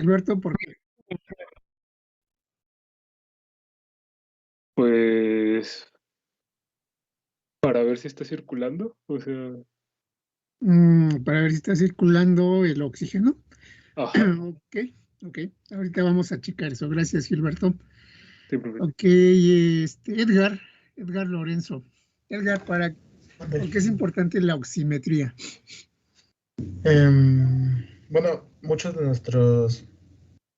Alberto, ¿por qué? Pues para ver si está circulando, o sea, Para ver si está circulando el oxígeno. ajá, Ok, ok. Ahorita vamos a checar eso. Gracias, Gilberto. simplemente. Ok, Edgar Lorenzo. Edgar, ¿por qué es importante la oximetría? Bueno, muchos de nuestros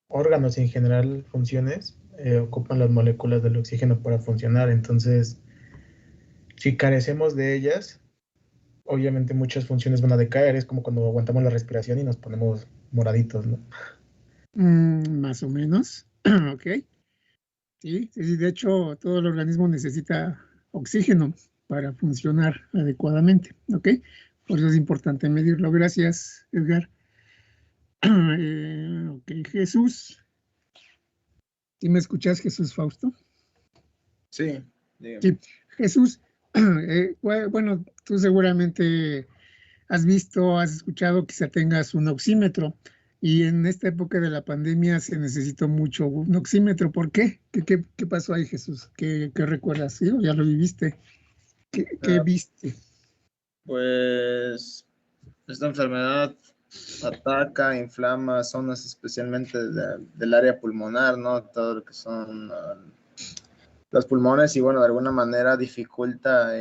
órganos y en general funciones ocupan las moléculas del oxígeno para funcionar. Entonces, si carecemos de ellas, obviamente muchas funciones van a decaer. Es como cuando aguantamos la respiración y nos ponemos moraditos, ¿no? Más o menos. Ok. Sí, sí, de hecho, todo el organismo necesita oxígeno para funcionar adecuadamente. Ok. Por eso es importante medirlo. Gracias, Edgar. Ok, Jesús. ¿Sí me escuchas, Jesús Fausto? Sí, dígame. Sí, Jesús, bueno, tú seguramente has visto, has escuchado, quizá tengas un oxímetro y en esta época de la pandemia se necesitó mucho un oxímetro. ¿Por qué? ¿Qué pasó ahí, Jesús? ¿Qué recuerdas? ¿Sí? ¿O ya lo viviste? ¿Qué viste? Pues esta enfermedad ataca, inflama zonas especialmente del área pulmonar, ¿no? Todo lo que son los pulmones y bueno, de alguna manera dificulta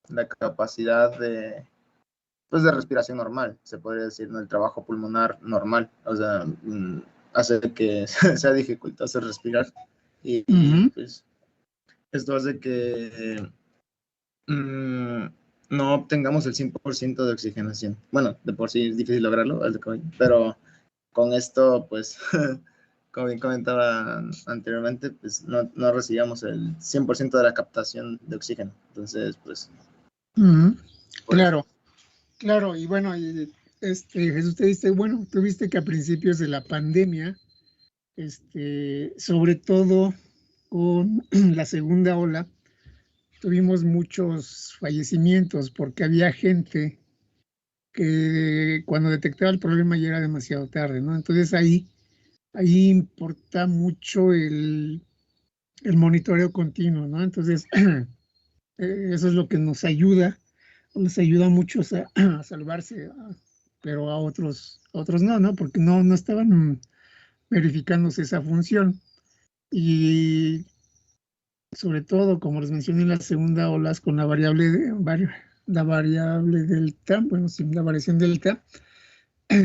la capacidad pues de respiración normal, se podría decir, ¿no? El trabajo pulmonar normal, o sea, hace que sea dificultoso respirar y pues esto hace que no obtengamos el 100% de oxigenación. Bueno, de por sí es difícil lograrlo, pero con esto, pues, como bien comentaba anteriormente, pues no recibíamos el 100% de la captación de oxígeno. Entonces, pues, por eso. Claro, claro, y bueno, Jesús te dice, bueno, tú viste que a principios de la pandemia, sobre todo con la segunda ola, tuvimos muchos fallecimientos porque había gente que cuando detectaba el problema ya era demasiado tarde, ¿no? Entonces ahí importa mucho el monitoreo continuo, ¿no? Entonces, eso es lo que nos ayuda mucho a salvarse, pero a otros no, ¿no? Porque no estaban verificándose esa función. Y sobre todo, como les mencioné en la segunda ola, con la variable delta, bueno, sin la variación delta,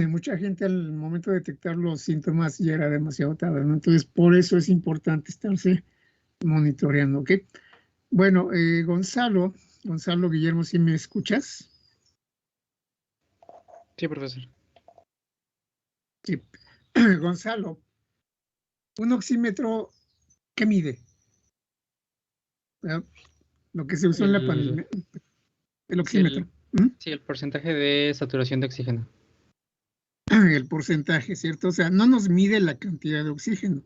mucha gente al momento de detectar los síntomas ya era demasiado tarde, ¿no? Entonces, por eso es importante estarse monitoreando, ¿ok? Bueno, Gonzalo Guillermo, ¿sí me escuchas? Sí, profesor. Sí. Gonzalo, un oxímetro, ¿qué mide? Lo que se usó en la pandemia, el oxímetro. Sí, el porcentaje de saturación de oxígeno. El porcentaje, ¿cierto? O sea, no nos mide la cantidad de oxígeno,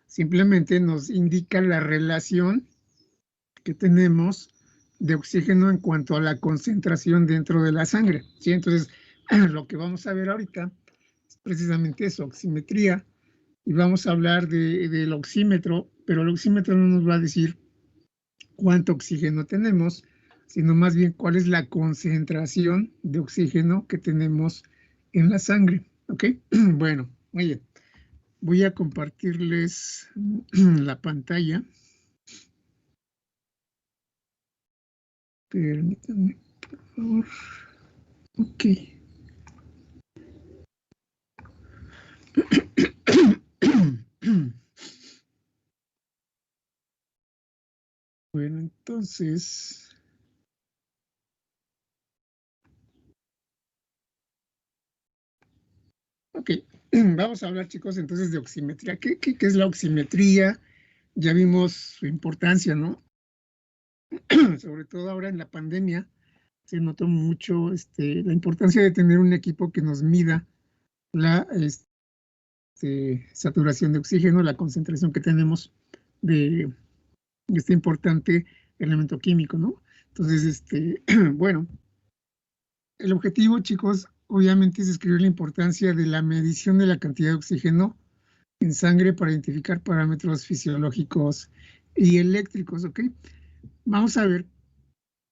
simplemente nos indica la relación que tenemos de oxígeno en cuanto a la concentración dentro de la sangre, ¿sí? Entonces, lo que vamos a ver ahorita es precisamente eso, oximetría, y vamos a hablar del oxímetro, pero el oxímetro no nos va a decir cuánto oxígeno tenemos, sino más bien cuál es la concentración de oxígeno que tenemos en la sangre, ¿ok? Bueno, muy bien. Voy a compartirles la pantalla. Permítanme, por favor. Ok. Bueno, entonces, ok, vamos a hablar, chicos, entonces de oximetría. ¿Qué es la oximetría? Ya vimos su importancia, ¿no? Sobre todo ahora en la pandemia, se notó mucho la importancia de tener un equipo que nos mida la saturación de oxígeno, la concentración que tenemos de este importante elemento químico, ¿no? Entonces, bueno, el objetivo, chicos, obviamente se escribió la importancia de la medición de la cantidad de oxígeno en sangre para identificar parámetros fisiológicos y eléctricos, ¿ok? Vamos a ver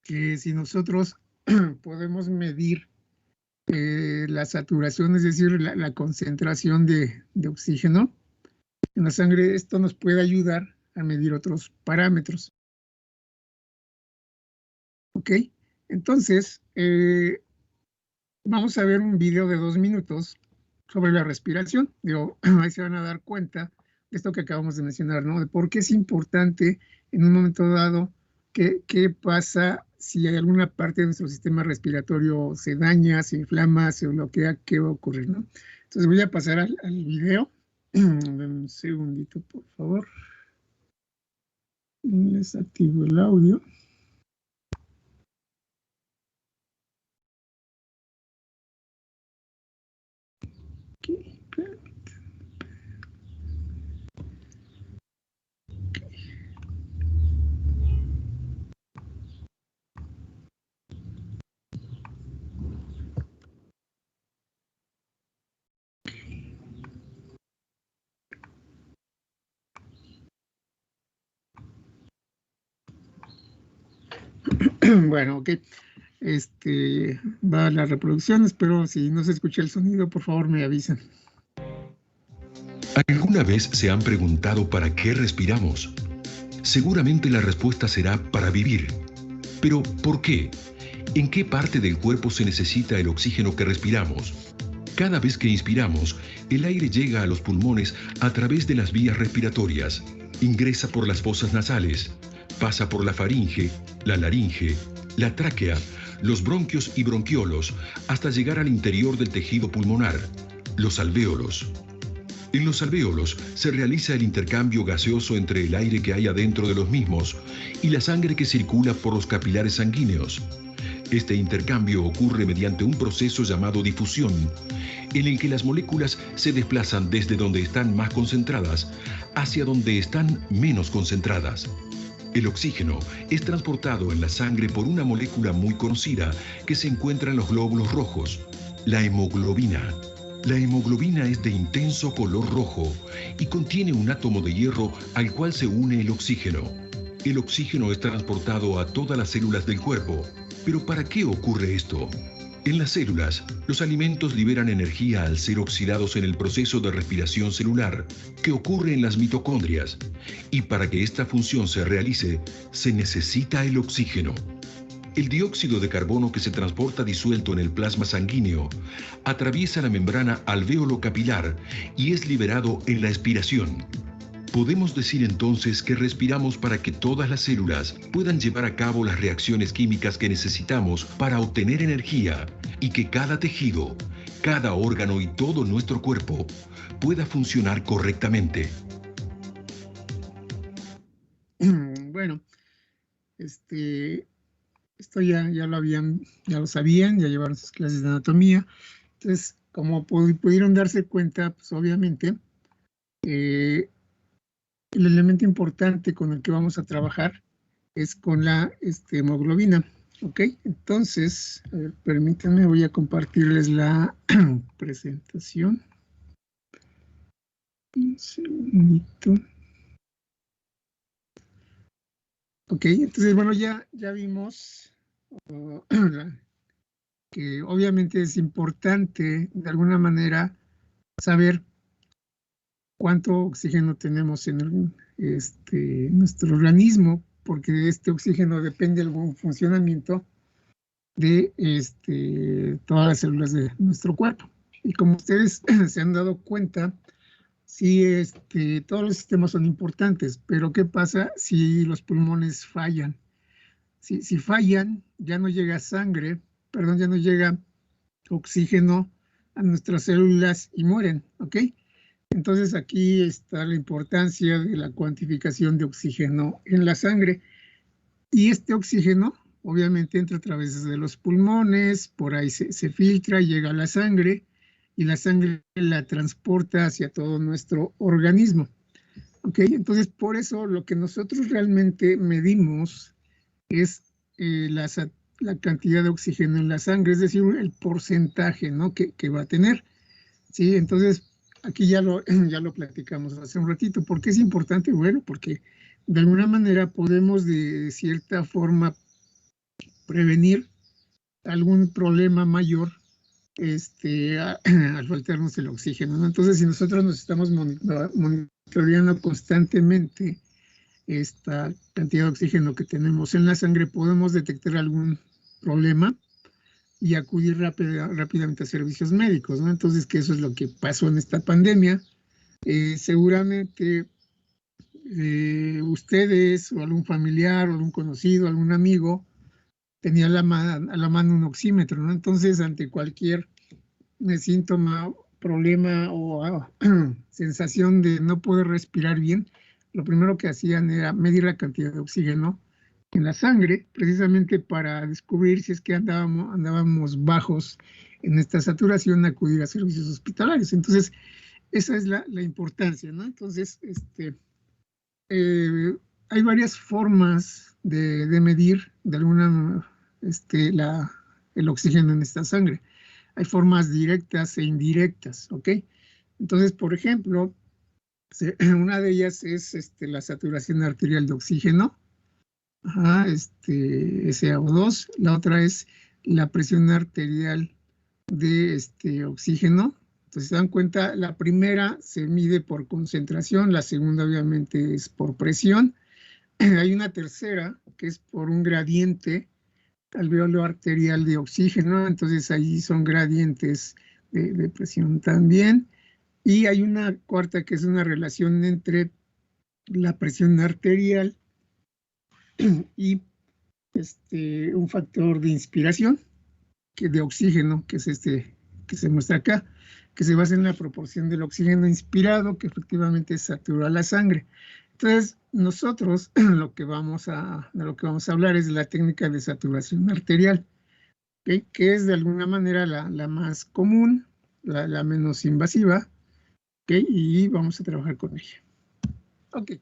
que si nosotros podemos medir la saturación, es decir, la concentración de oxígeno en la sangre, esto nos puede ayudar a medir otros parámetros. ¿Ok? Entonces, vamos a ver un video de 2 minutos sobre la respiración. Digo, ahí se van a dar cuenta de esto que acabamos de mencionar, ¿no? De por qué es importante en un momento dado qué pasa si hay alguna parte de nuestro sistema respiratorio se daña, se inflama, se bloquea, qué va a ocurrir, ¿no? Entonces voy a pasar al video. Un segundito, por favor. Les activo el audio. Bueno, ok. Va la reproducción. Espero si no se escucha el sonido, por favor me avisan. ¿Alguna vez se han preguntado para qué respiramos? Seguramente la respuesta será para vivir. Pero, ¿por qué? ¿En qué parte del cuerpo se necesita el oxígeno que respiramos? Cada vez que inspiramos, el aire llega a los pulmones a través de las vías respiratorias, ingresa por las fosas nasales, pasa por la faringe, la laringe, la tráquea, los bronquios y bronquiolos, hasta llegar al interior del tejido pulmonar, los alvéolos. En los alvéolos se realiza el intercambio gaseoso entre el aire que hay adentro de los mismos y la sangre que circula por los capilares sanguíneos. Este intercambio ocurre mediante un proceso llamado difusión, en el que las moléculas se desplazan desde donde están más concentradas hacia donde están menos concentradas. El oxígeno es transportado en la sangre por una molécula muy conocida que se encuentra en los glóbulos rojos, la hemoglobina. La hemoglobina es de intenso color rojo y contiene un átomo de hierro al cual se une el oxígeno. El oxígeno es transportado a todas las células del cuerpo. ¿Pero para qué ocurre esto? En las células, los alimentos liberan energía al ser oxidados en el proceso de respiración celular que ocurre en las mitocondrias. Y para que esta función se realice, se necesita el oxígeno. El dióxido de carbono que se transporta disuelto en el plasma sanguíneo atraviesa la membrana alveolo-capilar y es liberado en la expiración. Podemos decir entonces que respiramos para que todas las células puedan llevar a cabo las reacciones químicas que necesitamos para obtener energía y que cada tejido, cada órgano y todo nuestro cuerpo pueda funcionar correctamente. Bueno, esto ya lo sabían, ya llevaron sus clases de anatomía. Entonces, como pudieron darse cuenta, pues obviamente el elemento importante con el que vamos a trabajar es con la hemoglobina. ¿Ok? Entonces, a ver, permítanme, voy a compartirles la presentación. Un segundito. Ok, entonces, bueno, ya vimos que obviamente es importante, de alguna manera, saber cuánto oxígeno tenemos en nuestro organismo, porque de este oxígeno depende el buen funcionamiento de todas las células de nuestro cuerpo. Y como ustedes se han dado cuenta, sí, todos los sistemas son importantes, pero ¿qué pasa si los pulmones fallan? Si fallan, ya no llega ya no llega oxígeno a nuestras células y mueren, ¿ok? Entonces aquí está la importancia de la cuantificación de oxígeno en la sangre. Y este oxígeno obviamente entra a través de los pulmones, por ahí se filtra, llega a la sangre y la sangre la transporta hacia todo nuestro organismo. ¿Ok? Entonces por eso lo que nosotros realmente medimos es la la cantidad de oxígeno en la sangre, es decir, el porcentaje, ¿no?, que va a tener. ¿Sí? Entonces, aquí ya lo platicamos hace un ratito. ¿Por qué es importante? Bueno, porque de alguna manera podemos de cierta forma prevenir algún problema mayor al faltarnos el oxígeno, ¿no? Entonces, si nosotros nos estamos monitoreando constantemente esta cantidad de oxígeno que tenemos en la sangre, podemos detectar algún problema y acudir rápidamente a servicios médicos, ¿no? Entonces, que eso es lo que pasó en esta pandemia. Seguramente ustedes o algún familiar o algún conocido, algún amigo tenía a la mano un oxímetro, ¿no? Entonces, ante cualquier síntoma, problema o sensación de no poder respirar bien, lo primero que hacían era medir la cantidad de oxígeno en la sangre, precisamente para descubrir si es que andábamos bajos en esta saturación, acudir a servicios hospitalarios. Entonces, esa es la importancia, ¿no? Entonces, hay varias formas de medir de alguna el oxígeno en esta sangre. Hay formas directas e indirectas, ¿ok? Entonces, por ejemplo, una de ellas es la saturación arterial de oxígeno, SaO2. La otra es la presión arterial de oxígeno. Entonces, se dan cuenta, la primera se mide por concentración, la segunda obviamente es por presión. Hay una tercera que es por un gradiente alveolo arterial de oxígeno, entonces ahí son gradientes de presión también. Y hay una cuarta que es una relación entre la presión arterial y un factor de inspiración de oxígeno, que es que se muestra acá, que se basa en la proporción del oxígeno inspirado que efectivamente satura la sangre. Entonces, nosotros de lo que vamos a hablar es de la técnica de saturación arterial, ¿okay?, que es de alguna manera la más común, la menos invasiva, ¿okay?, y vamos a trabajar con ella. Ok,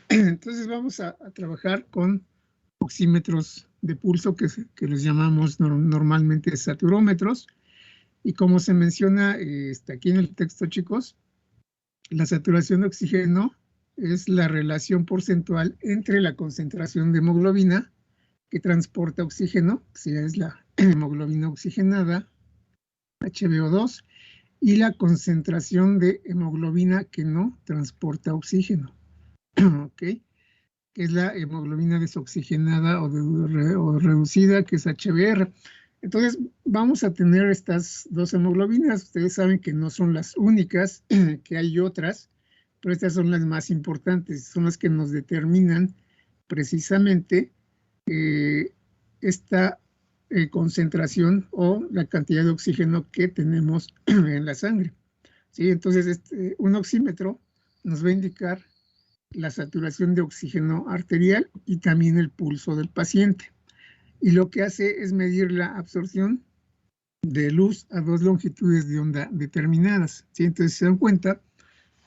entonces vamos a trabajar con oxímetros de pulso que les llamamos normalmente saturómetros. Y como se menciona aquí en el texto, chicos, la saturación de oxígeno es la relación porcentual entre la concentración de hemoglobina que transporta oxígeno, que es la hemoglobina oxigenada, HbO2, y la concentración de hemoglobina que no transporta oxígeno, ¿ok?, que es la hemoglobina desoxigenada o reducida, que es HbR. Entonces, vamos a tener estas dos hemoglobinas. Ustedes saben que no son las únicas, que hay otras, pero estas son las más importantes, son las que nos determinan precisamente esta concentración o la cantidad de oxígeno que tenemos en la sangre. ¿Sí? Entonces, un oxímetro nos va a indicar la saturación de oxígeno arterial y también el pulso del paciente. Y lo que hace es medir la absorción de luz a dos longitudes de onda determinadas, ¿sí? Entonces, se dan cuenta,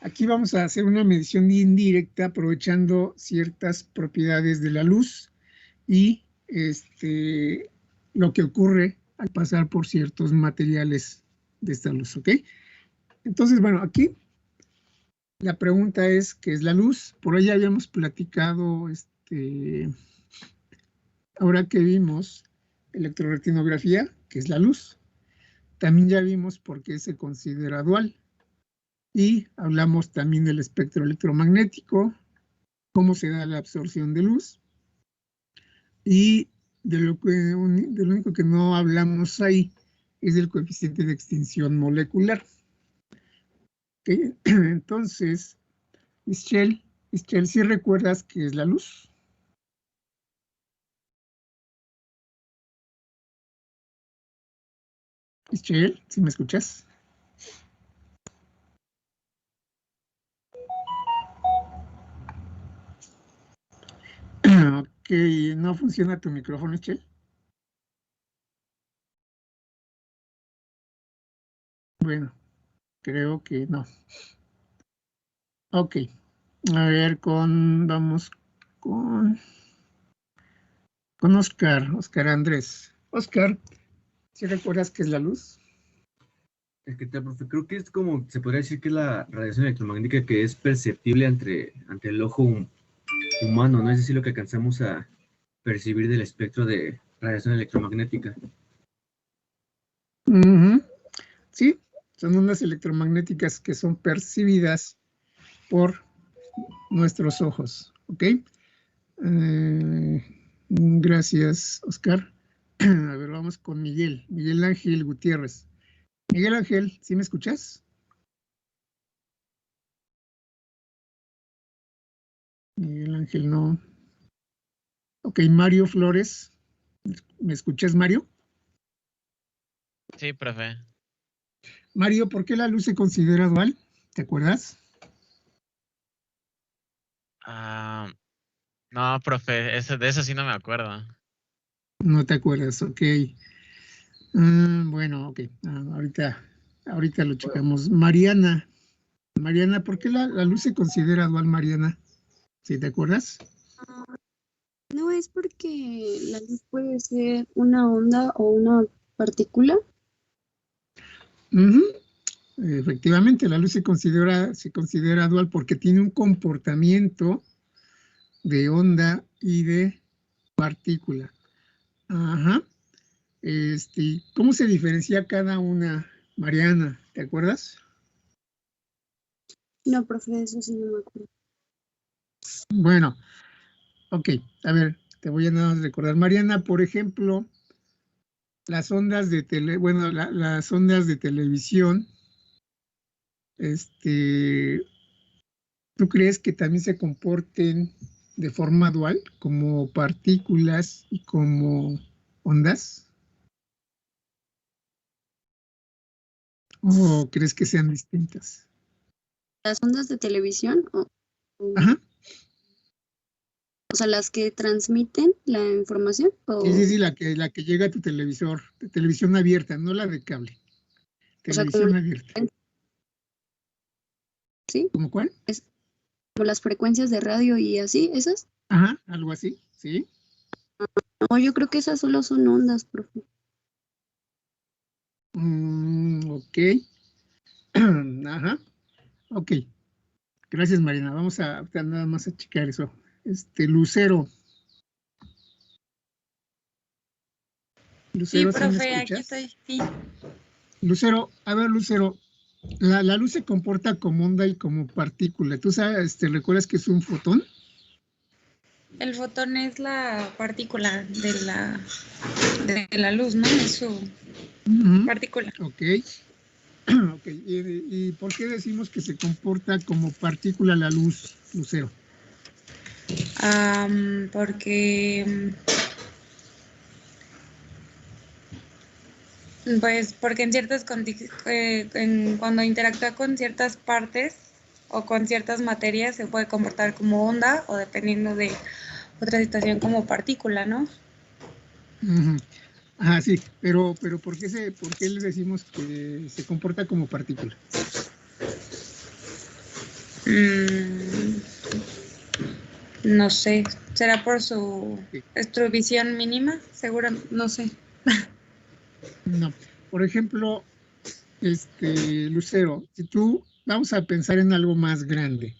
aquí vamos a hacer una medición indirecta aprovechando ciertas propiedades de la luz y lo que ocurre al pasar por ciertos materiales de esta luz, ¿ok? Entonces, bueno, aquí la pregunta es, ¿qué es la luz? Por ahí habíamos platicado, ahora que vimos electroretinografía, ¿qué es la luz? También ya vimos por qué se considera dual. Y hablamos también del espectro electromagnético, cómo se da la absorción de luz. Y de lo único que no hablamos ahí es del coeficiente de extinción molecular. ¿Okay? Entonces, Ischel, ¿sí recuerdas qué es la luz? Ischel, ¿sí me escuchas? Ok, ¿no funciona tu micrófono, Ischel? Bueno, creo que no. Ok, a ver, vamos con Con Oscar Andrés. Oscar, ¿sí recuerdas qué es la luz? ¿Qué tal, profe? Creo que es como, se podría decir que es la radiación electromagnética que es perceptible ante el ojo humano, ¿no? Es decir, lo que alcanzamos a percibir del espectro de radiación electromagnética. Sí, son ondas electromagnéticas que son percibidas por nuestros ojos, ¿ok? Gracias, Oscar. A ver, vamos con Miguel Ángel Gutiérrez. Miguel Ángel, ¿sí me escuchas? Miguel Ángel, no. Ok, Mario Flores. ¿Me escuchas, Mario? Sí, profe. Mario, ¿por qué la luz se considera dual? ¿Te acuerdas? No, profe, de eso sí no me acuerdo. No te acuerdas, ok. Bueno, ok. Ahorita lo checamos. Mariana, ¿por qué la luz se considera dual, Mariana? ¿Sí te acuerdas? No es porque la luz puede ser una onda o una partícula. Efectivamente, la luz se considera dual porque tiene un comportamiento de onda y de partícula. Ajá. ¿Cómo se diferencia cada una, Mariana? ¿Te acuerdas? No, profe, eso sí no me acuerdo. Bueno, ok, a ver, te voy a nada más recordar. Mariana, por ejemplo, las ondas de las ondas de televisión, ¿tú crees que también se comporten de forma dual, como partículas y como ondas? ¿O crees que sean distintas? ¿Las ondas de televisión? Ajá. O sea, las que transmiten la información. Sí, la que llega a tu televisor, de televisión abierta, no la de cable. Televisión abierta. ¿Sí? ¿Cómo cuál? Como las frecuencias de radio y así, ¿esas? Ajá, algo así, ¿sí? No, yo creo que esas solo son ondas, profe. Ok. Ajá. Ok. Gracias, Marina. Vamos a nada más a checar eso. Lucero. Sí, Lucero, profe, ¿sí me aquí escuchas? estoy. Sí. Lucero, a ver, Lucero, la luz se comporta como onda y como partícula. ¿Tú sabes, recuerdas que es un fotón? El fotón es la partícula de la luz, ¿no? Es su partícula. Ok. Ok. ¿Y por qué decimos que se comporta como partícula la luz, Lucero? Porque en ciertas cuando interactúa con ciertas partes o con ciertas materias se puede comportar como onda o dependiendo de otra situación como partícula, ¿no? Sí, pero ¿por qué le decimos que se comporta como partícula? No sé, ¿será por su visión mínima? Seguro, no sé. No, por ejemplo, Lucero, si tú, vamos a pensar en algo más grande.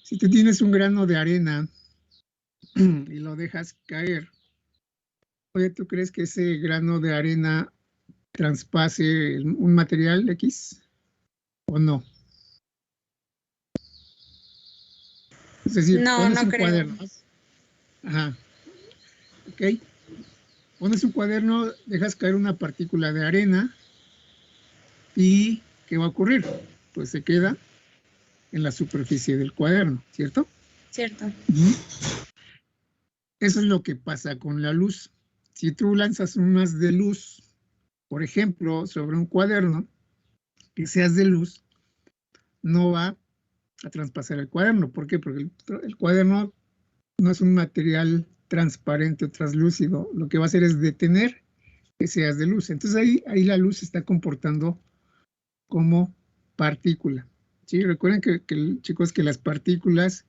Si tú tienes un grano de arena y lo dejas caer, oye, ¿tú crees que ese grano de arena traspase un material X o no? Es decir, pones un cuaderno. Ajá. Ok. Pones un cuaderno, dejas caer una partícula de arena y ¿qué va a ocurrir? Pues se queda en la superficie del cuaderno, ¿cierto? Cierto. Eso es lo que pasa con la luz. Si tú lanzas un haz de luz, por ejemplo, sobre un cuaderno, que seas de luz, no va a traspasar el cuaderno. ¿Por qué? Porque el cuaderno no es un material transparente o translúcido. Lo que va a hacer es detener que seas de luz. Entonces ahí la luz se está comportando como partícula. ¿Sí? Recuerden chicos, que las partículas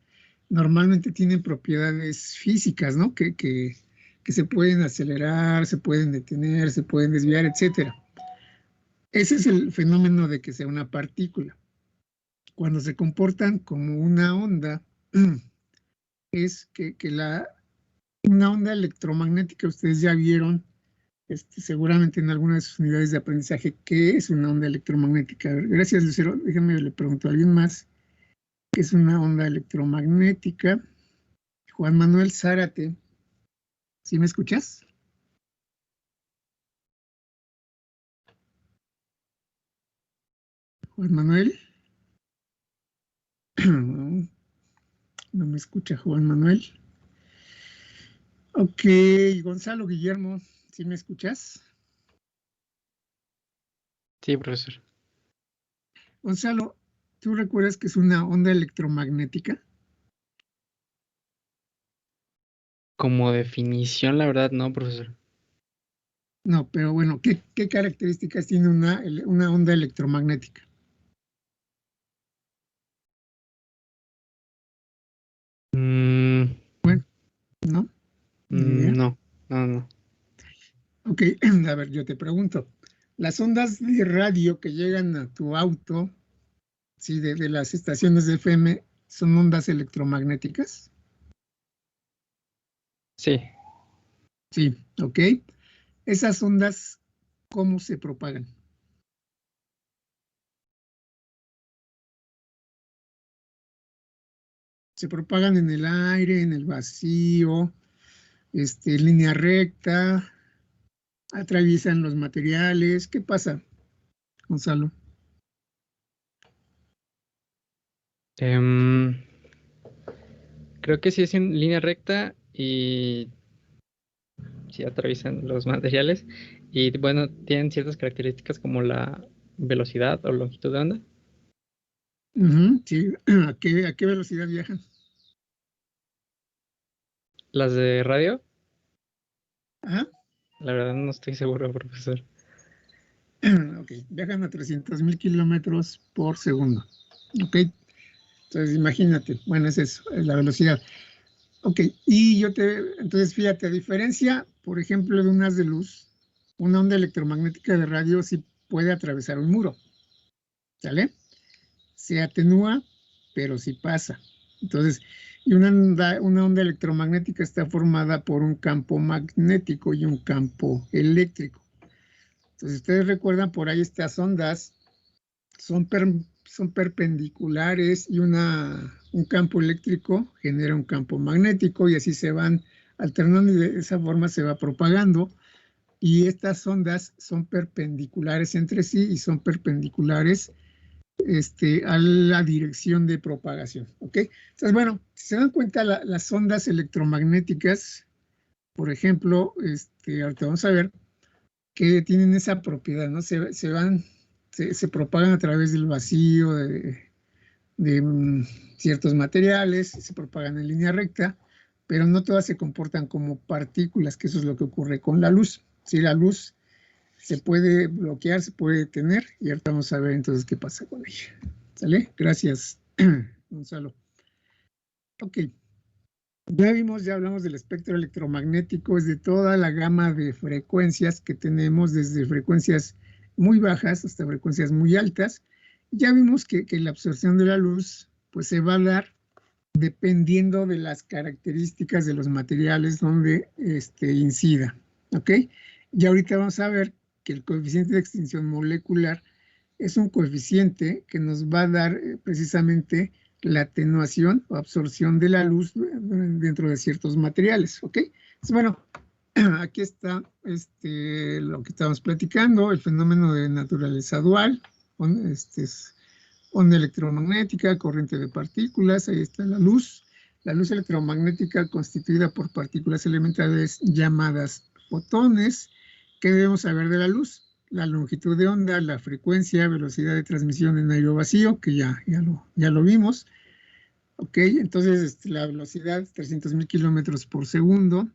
normalmente tienen propiedades físicas, ¿no? Que que se pueden acelerar, se pueden detener, se pueden desviar, etc. Ese es el fenómeno de que sea una partícula. Cuando se comportan como una onda, es que una onda electromagnética, ustedes ya vieron seguramente en alguna de sus unidades de aprendizaje, ¿qué es una onda electromagnética? A ver, gracias, Lucero. Déjenme, le pregunto a alguien más. ¿Qué es una onda electromagnética? Juan Manuel Zárate. ¿Sí me escuchas? Juan Manuel. No me escucha Juan Manuel. Ok, Gonzalo Guillermo, ¿sí me escuchas? Sí, profesor. Gonzalo, ¿tú recuerdas que es una onda electromagnética? Como definición, la verdad, no, profesor. No, pero bueno, ¿qué características tiene una onda electromagnética? Bueno, ¿no? No. Ok, a ver, yo te pregunto. Las ondas de radio que llegan a tu auto, ¿sí? De las estaciones de FM, ¿son ondas electromagnéticas? Sí. Sí, ok. Esas ondas, ¿cómo se propagan? Se propagan en el aire, en el vacío, en línea recta, atraviesan los materiales. ¿Qué pasa, Gonzalo? Creo que sí es en línea recta y sí atraviesan los materiales. Y bueno, tienen ciertas características como la velocidad o longitud de onda. Sí, ¿a qué velocidad viajan? Las de radio, Ajá. la verdad no estoy seguro, profesor. Ok, viajan a 300,000 kilómetros por segundo. Ok, entonces imagínate, bueno, es eso, es la velocidad. Ok, entonces fíjate, a diferencia, por ejemplo, de un haz de luz, una onda electromagnética de radio sí puede atravesar un muro, ¿sale? Se atenúa, pero sí pasa. Entonces, y una onda electromagnética está formada por un campo magnético y un campo eléctrico. Entonces, ustedes recuerdan, por ahí estas ondas son perpendiculares y un campo eléctrico genera un campo magnético y así se van alternando y de esa forma se va propagando. Y estas ondas son perpendiculares entre sí y son perpendiculares a la dirección de propagación, ¿ok? Entonces, bueno, si se dan cuenta, las ondas electromagnéticas, por ejemplo, ahorita vamos a ver que tienen esa propiedad, ¿no? Se propagan a través del vacío de ciertos materiales, se propagan en línea recta, pero no todas se comportan como partículas, que eso es lo que ocurre con la luz. Si la luz se puede bloquear, se puede detener, y ahorita vamos a ver entonces qué pasa con ella. ¿Sale? Gracias, Gonzalo. Ok. Ya hablamos del espectro electromagnético, es de toda la gama de frecuencias que tenemos, desde frecuencias muy bajas hasta frecuencias muy altas. Ya vimos que la absorción de la luz pues se va a dar dependiendo de las características de los materiales donde incida, ¿ok? Y ahorita vamos a ver que el coeficiente de extinción molecular es un coeficiente que nos va a dar precisamente la atenuación o absorción de la luz dentro de ciertos materiales, ¿ok? Entonces, bueno, aquí está lo que estamos platicando, el fenómeno de naturaleza dual, es onda electromagnética, corriente de partículas, ahí está la luz electromagnética constituida por partículas elementales llamadas fotones. ¿Qué debemos saber de la luz? La longitud de onda, la frecuencia, velocidad de transmisión en aire vacío, que ya lo vimos. Ok, entonces la velocidad 300,000 kilómetros por segundo.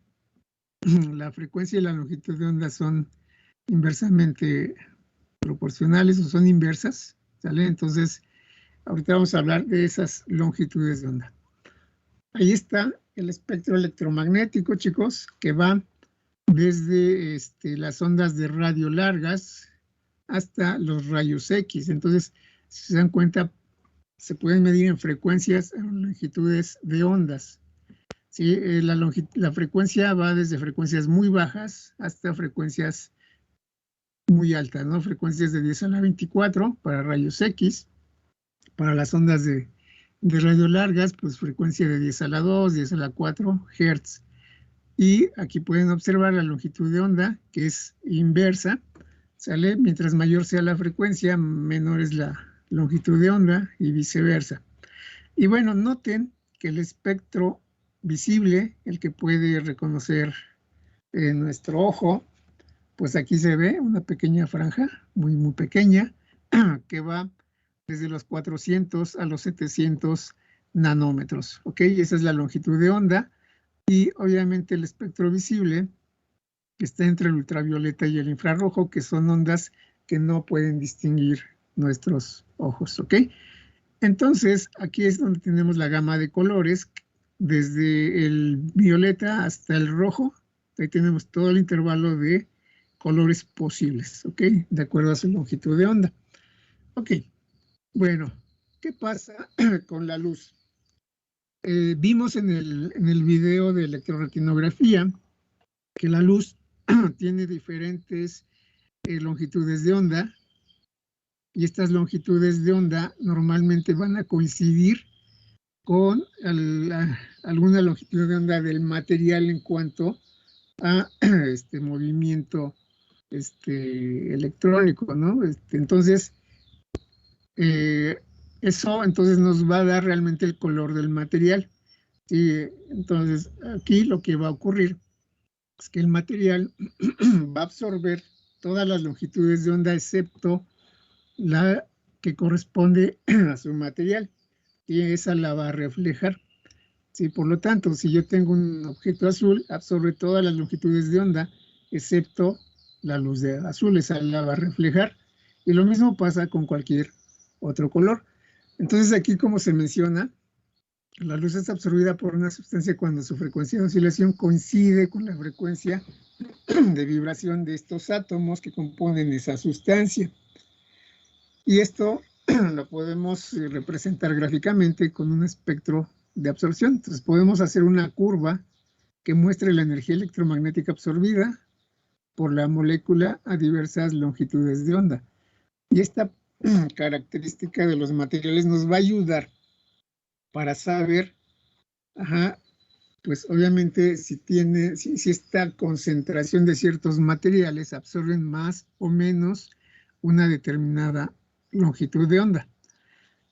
La frecuencia y la longitud de onda son inversamente proporcionales o son inversas, ¿sale? Entonces, ahorita vamos a hablar de esas longitudes de onda. Ahí está el espectro electromagnético, chicos, que va desde las ondas de radio largas hasta los rayos X. Entonces, si se dan cuenta, se pueden medir en frecuencias, en longitudes de ondas. ¿Sí? La frecuencia va desde frecuencias muy bajas hasta frecuencias muy altas, ¿no? Frecuencias de 10 a la 24 para rayos X. Para las ondas de radio largas, pues frecuencia de 10 a la 2, 10 a la 4 Hz. Y aquí pueden observar la longitud de onda, que es inversa, ¿sale? Mientras mayor sea la frecuencia, menor es la longitud de onda y viceversa. Y bueno, noten que el espectro visible, el que puede reconocer nuestro ojo, pues aquí se ve una pequeña franja, muy, muy pequeña, que va desde los 400 a los 700 nanómetros, ¿ok? Esa es la longitud de onda. Y obviamente el espectro visible está entre el ultravioleta y el infrarrojo, que son ondas que no pueden distinguir nuestros ojos, ¿ok? Entonces, aquí es donde tenemos la gama de colores, desde el violeta hasta el rojo. Ahí tenemos todo el intervalo de colores posibles, ¿ok? De acuerdo a su longitud de onda. Ok, bueno, ¿qué pasa con la luz? Vimos en el video de electrorretinografía que la luz tiene diferentes longitudes de onda, y estas longitudes de onda normalmente van a coincidir con alguna longitud de onda del material en cuanto a movimiento electrónico, ¿no? Entonces, eso entonces nos va a dar realmente el color del material. ¿Sí? Entonces, aquí lo que va a ocurrir es que el material va a absorber todas las longitudes de onda excepto la que corresponde a su material, y esa la va a reflejar. ¿Sí? Por lo tanto, si yo tengo un objeto azul, absorbe todas las longitudes de onda excepto la luz de azul, esa la va a reflejar. Y lo mismo pasa con cualquier otro color. Entonces aquí, como se menciona, la luz es absorbida por una sustancia cuando su frecuencia de oscilación coincide con la frecuencia de vibración de estos átomos que componen esa sustancia. Y esto lo podemos representar gráficamente con un espectro de absorción. Entonces podemos hacer una curva que muestre la energía electromagnética absorbida por la molécula a diversas longitudes de onda. Y esta característica de los materiales nos va a ayudar para saber, pues obviamente si esta concentración de ciertos materiales absorben más o menos una determinada longitud de onda.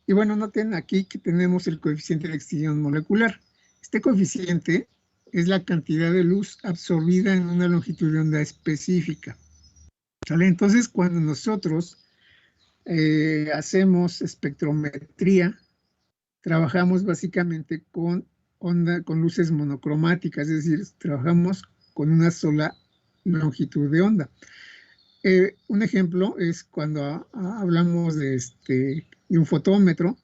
Y bueno, noten aquí que tenemos el coeficiente de extinción molecular. Este coeficiente es la cantidad de luz absorbida en una longitud de onda específica. ¿Sale? Entonces, cuando nosotros hacemos espectrometría, trabajamos básicamente con luces monocromáticas, es decir, trabajamos con una sola longitud de onda. Un ejemplo es cuando hablamos de un fotómetro.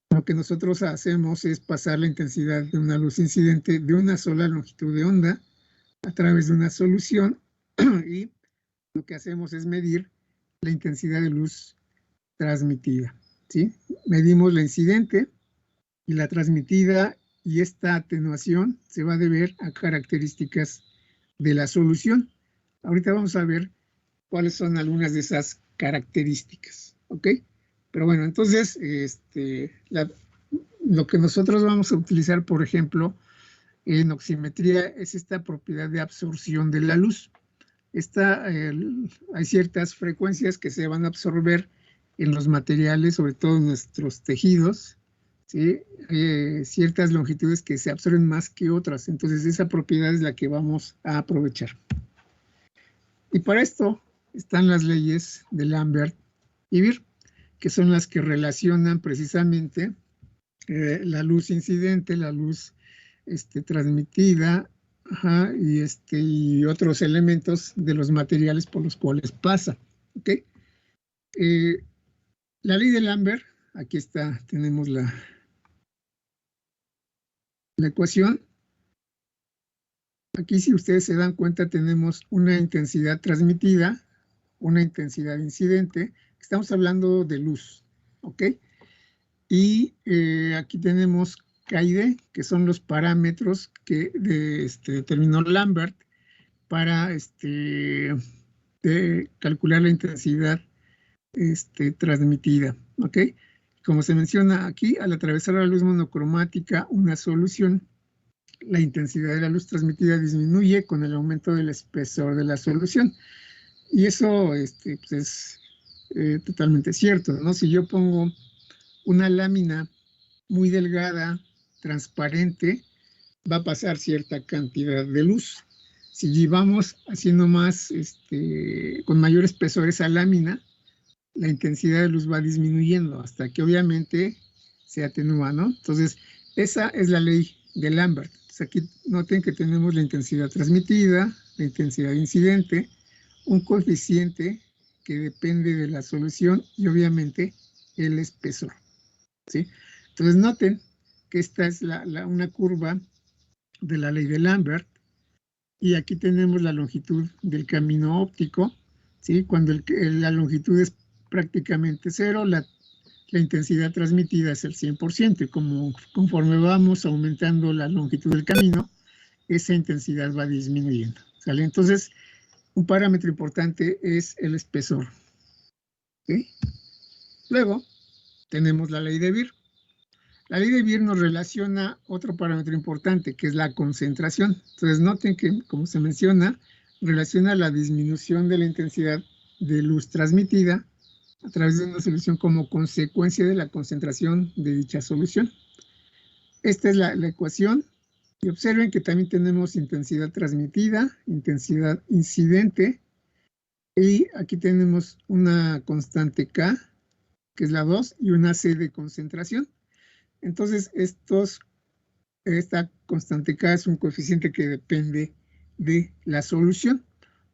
Lo que nosotros hacemos es pasar la intensidad de una luz incidente de una sola longitud de onda a través de una solución, y lo que hacemos es medir la intensidad de luz transmitida, ¿sí? Medimos la incidente y la transmitida, y esta atenuación se va a deber a características de la solución. Ahorita vamos a ver cuáles son algunas de esas características, ¿ok? Pero bueno, entonces, lo que nosotros vamos a utilizar, por ejemplo, en oximetría, es esta propiedad de absorción de la luz. Hay ciertas frecuencias que se van a absorber en los materiales, sobre todo en nuestros tejidos, ¿sí? Ciertas longitudes que se absorben más que otras. Entonces, esa propiedad es la que vamos a aprovechar. Y para esto están las leyes de Lambert y Beer, que son las que relacionan precisamente la luz incidente, la luz transmitida, y otros elementos de los materiales por los cuales pasa. ¿Okay? La ley de Lambert, aquí está, tenemos la ecuación. aquí si ustedes se dan cuenta tenemos una intensidad transmitida, una intensidad incidente. Estamos hablando de luz, ¿ok? Y aquí tenemos K y D, que son los parámetros que determinó Lambert para calcular la intensidad transmitida, ¿ok? Como se menciona aquí, al atravesar la luz monocromática una solución, la intensidad de la luz transmitida disminuye con el aumento del espesor de la solución. Y eso pues es totalmente cierto, ¿no? Si yo pongo una lámina muy delgada, transparente, va a pasar cierta cantidad de luz. Si llevamos haciendo más, con mayor espesor esa lámina, la intensidad de luz va disminuyendo hasta que obviamente se atenúa, ¿no? Entonces, esa es la ley de Lambert. Entonces, aquí noten que tenemos la intensidad transmitida, la intensidad incidente, un coeficiente que depende de la solución y obviamente el espesor, ¿sí? Entonces, noten que esta es una curva de la ley de Lambert y aquí tenemos la longitud del camino óptico, ¿sí? Cuando la longitud es prácticamente cero, la intensidad transmitida es el 100% y conforme vamos aumentando la longitud del camino, esa intensidad va disminuyendo, ¿sale? Entonces, un parámetro importante es el espesor, ¿ok? Luego, tenemos la ley de Beer. La ley de Beer nos relaciona otro parámetro importante, que es la concentración. Entonces, noten que, como se menciona, relaciona la disminución de la intensidad de luz transmitida a través de una solución como consecuencia de la concentración de dicha solución. Esta es la ecuación. Y observen que también tenemos intensidad transmitida, intensidad incidente, y aquí tenemos una constante K, que es la 2, y una C de concentración. Entonces, esta constante K es un coeficiente que depende de la solución,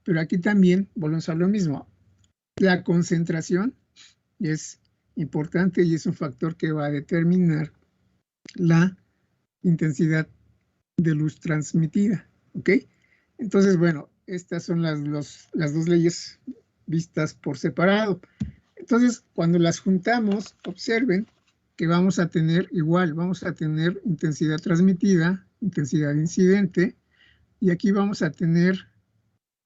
pero aquí también volvemos a lo mismo. La concentración es importante y es un factor que va a determinar la intensidad de luz transmitida, ¿ok? Entonces, bueno, estas son las dos leyes vistas por separado. Entonces, cuando las juntamos, observen que vamos a tener intensidad transmitida, intensidad incidente, y aquí vamos a tener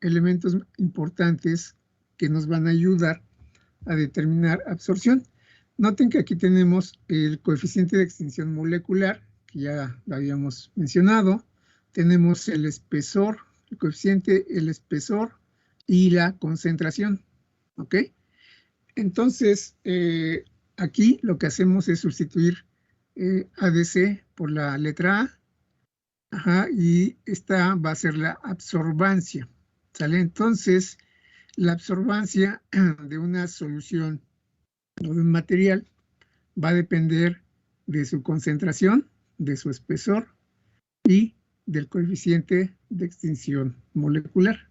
elementos importantes que nos van a ayudar a determinar absorción. Noten que aquí tenemos el coeficiente de extinción molecular, que ya lo habíamos mencionado. Tenemos el espesor, el coeficiente, el espesor y la concentración, ¿ok? Entonces, aquí lo que hacemos es sustituir ADC por la letra A, ajá, y esta va a ser la absorbancia, ¿sale? Entonces, la absorbancia de una solución o de un material va a depender de su concentración, de su espesor y del coeficiente de extinción molecular,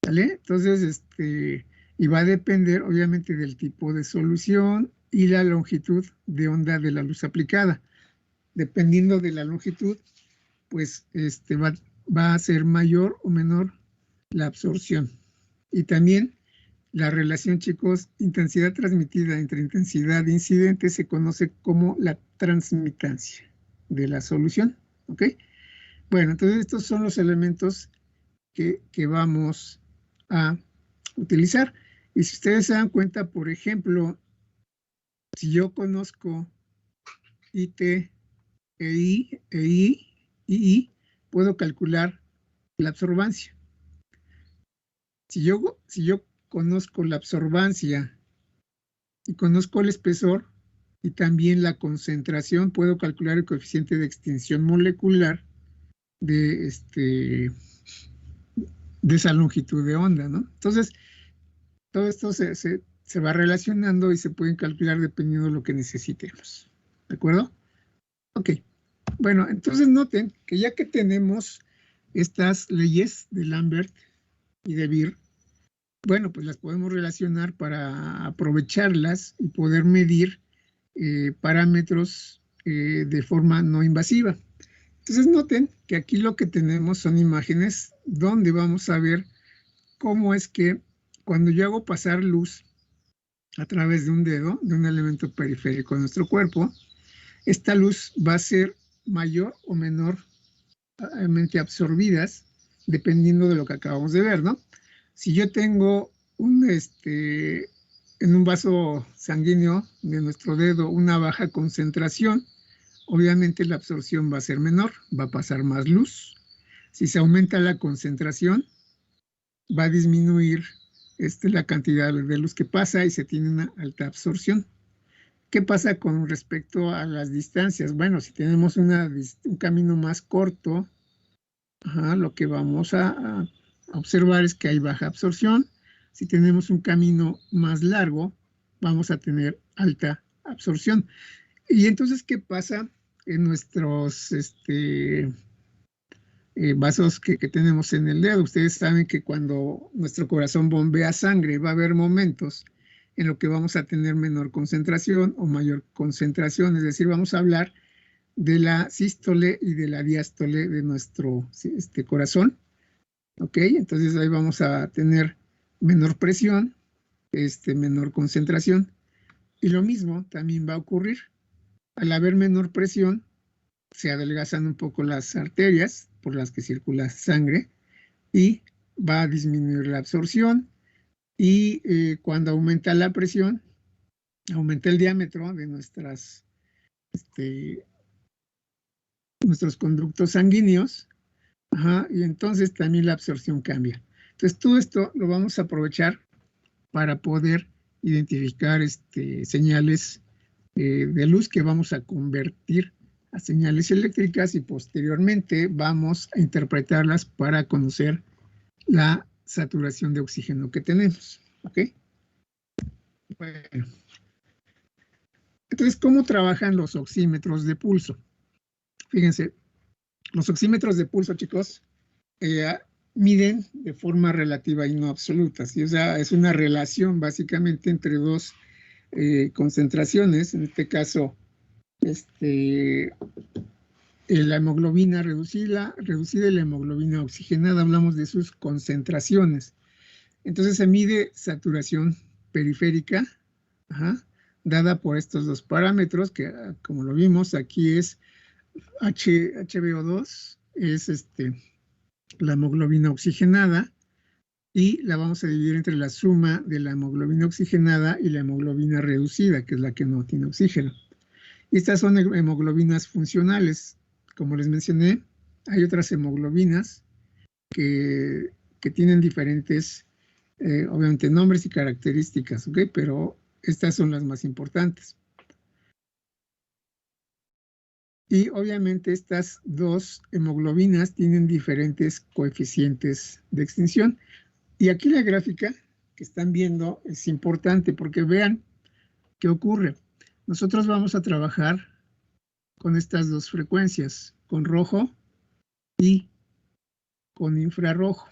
¿vale? Entonces, y va a depender obviamente del tipo de solución y la longitud de onda de la luz aplicada. Dependiendo de la longitud, pues va a ser mayor o menor la absorción. Y también la relación, chicos, intensidad transmitida entre intensidad incidente se conoce como la transmitancia de la solución, ¿ok? Bueno, entonces estos son los elementos que vamos a utilizar. Y si ustedes se dan cuenta, por ejemplo, si yo conozco IT, EI, II, puedo calcular la absorbancia. Si yo conozco la absorbancia y conozco el espesor y también la concentración, puedo calcular el coeficiente de extinción molecular de esa longitud de onda, ¿no? Entonces, todo esto se va relacionando y se pueden calcular dependiendo de lo que necesitemos. ¿De acuerdo? Ok. Bueno, entonces noten que ya que tenemos estas leyes de Lambert y de Beer, bueno, pues las podemos relacionar para aprovecharlas y poder medir parámetros de forma no invasiva. Entonces noten que aquí lo que tenemos son imágenes donde vamos a ver cómo es que cuando yo hago pasar luz a través de un dedo, de un elemento periférico de nuestro cuerpo, esta luz va a ser mayor o menormente absorbidas dependiendo de lo que acabamos de ver, ¿no? Si yo tengo en un vaso sanguíneo de nuestro dedo una baja concentración, obviamente la absorción va a ser menor, va a pasar más luz. Si se aumenta la concentración, va a disminuir la cantidad de luz que pasa y se tiene una alta absorción. ¿Qué pasa con respecto a las distancias? Bueno, si tenemos un camino más corto, lo que vamos a observar es que hay baja absorción. Si tenemos un camino más largo, vamos a tener alta absorción. Y entonces, ¿qué pasa en nuestros vasos que tenemos en el dedo? Ustedes saben que cuando nuestro corazón bombea sangre, va a haber momentos en lo que vamos a tener menor concentración o mayor concentración, es decir, vamos a hablar de la sístole y de la diástole de nuestro corazón, ¿ok? Entonces ahí vamos a tener menor presión, menor concentración, y lo mismo también va a ocurrir. Al haber menor presión, se adelgazan un poco las arterias por las que circula sangre y va a disminuir la absorción. Y cuando aumenta la presión, aumenta el diámetro de nuestros conductos sanguíneos, y entonces también la absorción cambia. Entonces todo esto lo vamos a aprovechar para poder identificar señales de luz que vamos a convertir a señales eléctricas y posteriormente vamos a interpretarlas para conocer la saturación de oxígeno que tenemos, ¿ok? Bueno. Entonces, ¿cómo trabajan los oxímetros de pulso? Fíjense, los oxímetros de pulso, chicos, miden de forma relativa y no absoluta, ¿sí? O sea, es una relación básicamente entre dos concentraciones, en este caso, la hemoglobina reducida y la hemoglobina oxigenada, hablamos de sus concentraciones. Entonces se mide saturación periférica, dada por estos dos parámetros, que como lo vimos, aquí es HbO2, es la hemoglobina oxigenada, y la vamos a dividir entre la suma de la hemoglobina oxigenada y la hemoglobina reducida, que es la que no tiene oxígeno. Y estas son hemoglobinas funcionales. Como les mencioné, hay otras hemoglobinas que tienen diferentes, obviamente, nombres y características, ¿ok? Pero estas son las más importantes. Y obviamente estas dos hemoglobinas tienen diferentes coeficientes de extinción. Y aquí la gráfica que están viendo es importante porque vean qué ocurre. Nosotros vamos a trabajar con estas dos frecuencias, con rojo y con infrarrojo,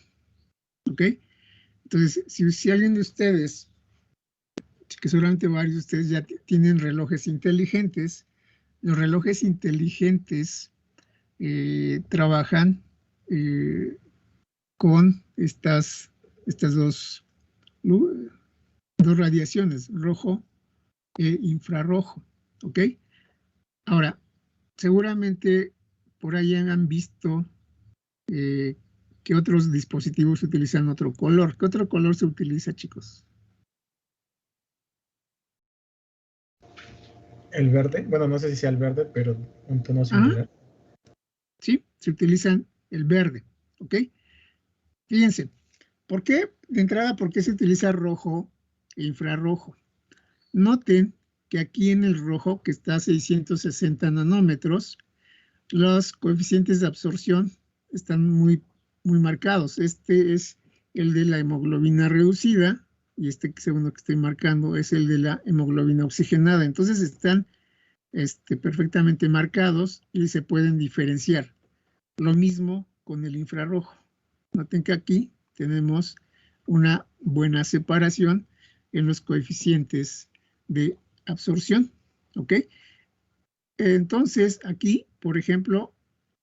¿ok? Entonces, si alguien de ustedes, que seguramente varios de ustedes ya tienen relojes inteligentes, los relojes inteligentes trabajan con estas dos radiaciones, rojo e infrarrojo, ¿ok? Ahora, seguramente por ahí han visto que otros dispositivos utilizan otro color. ¿Qué otro color se utiliza, chicos? El verde, bueno, no sé si sea el verde, pero un tono similar. Sí, se utilizan el verde, ¿ok? Fíjense, ¿por qué? De entrada, ¿por qué se utiliza rojo e infrarrojo? Noten que aquí en el rojo, que está a 660 nanómetros, los coeficientes de absorción están muy marcados. Este es el de la hemoglobina reducida y este segundo que estoy marcando es el de la hemoglobina oxigenada. Entonces están perfectamente marcados y se pueden diferenciar. Lo mismo con el infrarrojo. Noten que aquí tenemos una buena separación en los coeficientes de absorción, ¿ok? Entonces, aquí, por ejemplo,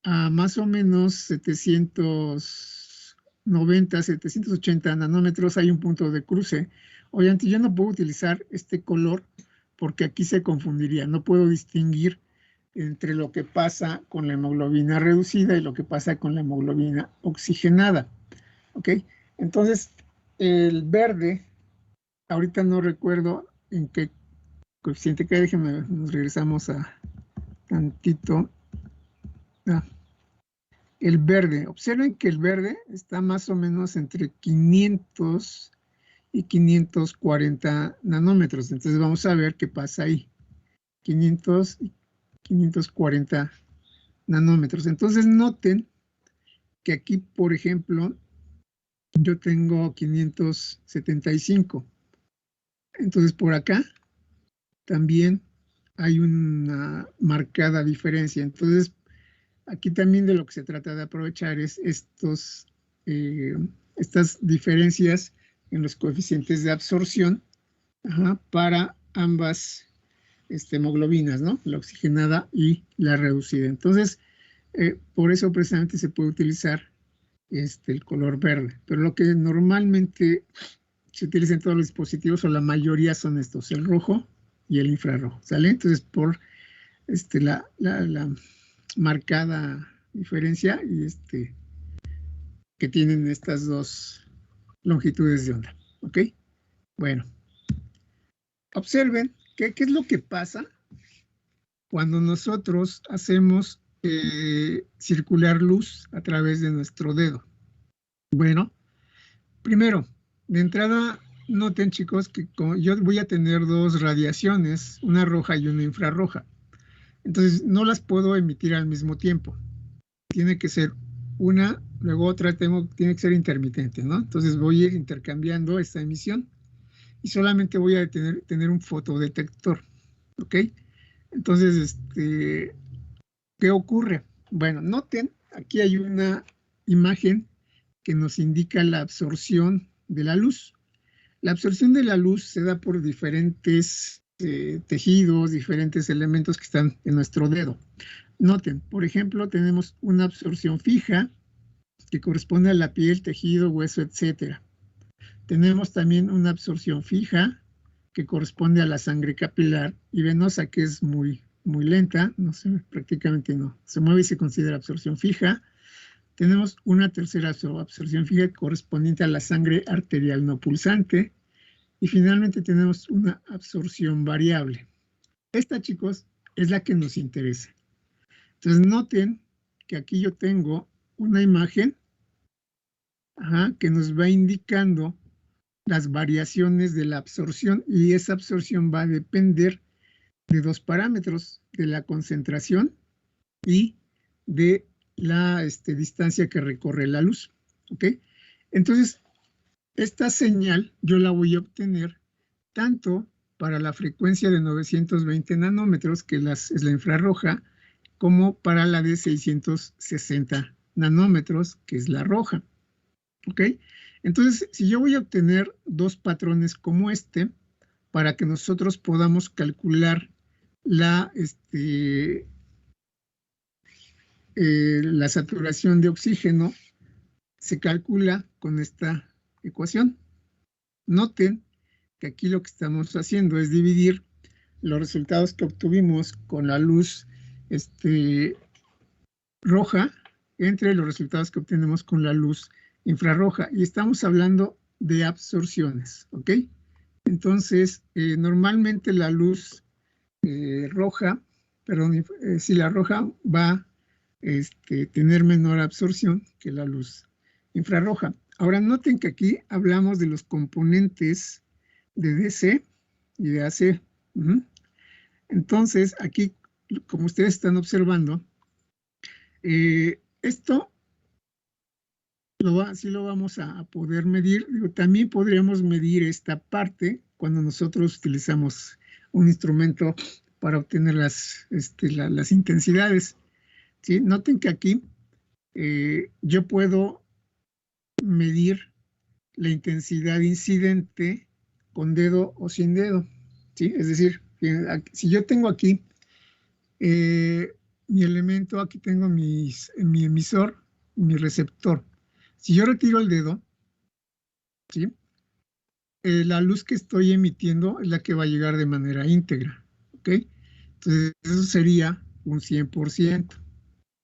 a más o menos 790, 780 nanómetros hay un punto de cruce. Obviamente yo no puedo utilizar este color porque aquí se confundiría. No puedo distinguir entre lo que pasa con la hemoglobina reducida y lo que pasa con la hemoglobina oxigenada. ¿Ok? Entonces, el verde, ahorita no recuerdo en qué coeficiente cae, déjenme, nos regresamos a tantito. El verde, observen que el verde está más o menos entre 500 y 540 nanómetros. Entonces vamos a ver qué pasa ahí. 500 y 540 nanómetros. Entonces noten que aquí, por ejemplo, yo tengo 575. Entonces por acá también hay una marcada diferencia. Entonces aquí también de lo que se trata de aprovechar es estas diferencias en los coeficientes de absorción para ambas hemoglobinas, ¿no? La oxigenada y la reducida. Entonces, por eso precisamente se puede utilizar el color verde. Pero lo que normalmente se utiliza en todos los dispositivos, o la mayoría, son estos, el rojo y el infrarrojo, ¿sale? Entonces, por la marcada diferencia y que tienen estas dos longitudes de onda, ¿ok? Bueno, observen qué es lo que pasa cuando nosotros hacemos circular luz a través de nuestro dedo. Bueno, primero, de entrada, noten, chicos, que yo voy a tener dos radiaciones, una roja y una infrarroja. Entonces, no las puedo emitir al mismo tiempo. Tiene que ser una, luego otra, tiene que ser intermitente, ¿no? Entonces, voy a ir intercambiando esta emisión y solamente voy a tener un fotodetector, ¿ok? Entonces, ¿qué ocurre? Bueno, noten, aquí hay una imagen que nos indica la absorción de la luz. La absorción de la luz se da por diferentes tejidos, diferentes elementos que están en nuestro dedo. Noten, por ejemplo, tenemos una absorción fija que corresponde a la piel, tejido, hueso, etc. Tenemos también una absorción fija que corresponde a la sangre capilar y venosa, que es muy lenta, no sé, prácticamente no se mueve y se considera absorción fija. Tenemos una tercera absorción fija correspondiente a la sangre arterial no pulsante. Y finalmente tenemos una absorción variable. Esta, chicos, es la que nos interesa. Entonces noten que aquí yo tengo una imagen que nos va indicando las variaciones de la absorción, y esa absorción va a depender de dos parámetros, de la concentración y de la distancia que recorre la luz. ¿Ok? Entonces, esta señal yo la voy a obtener tanto para la frecuencia de 920 nanómetros, que es la infrarroja, como para la de 660 nanómetros, que es la roja. ¿Ok? Entonces, si yo voy a obtener dos patrones como para que nosotros podamos calcular la saturación de oxígeno, se calcula con esta ecuación. Noten que aquí lo que estamos haciendo es dividir los resultados que obtuvimos con la luz roja entre los resultados que obtenemos con la luz infrarroja, y estamos hablando de absorciones, ¿ok? Entonces, normalmente la luz roja, perdón, si la roja va a tener menor absorción que la luz infrarroja. Ahora noten que aquí hablamos de los componentes de DC y de AC. Entonces, aquí, como ustedes están observando, esto sí lo vamos a poder medir. También podríamos medir esta parte cuando nosotros utilizamos un instrumento para obtener las intensidades. ¿Sí? Noten que aquí yo puedo medir la intensidad incidente con dedo o sin dedo, ¿sí? Es decir, si yo tengo aquí mi elemento, aquí tengo mi emisor y mi receptor. Si yo retiro el dedo, ¿sí? La luz que estoy emitiendo es la que va a llegar de manera íntegra, ¿ok? Entonces, eso sería un 100%.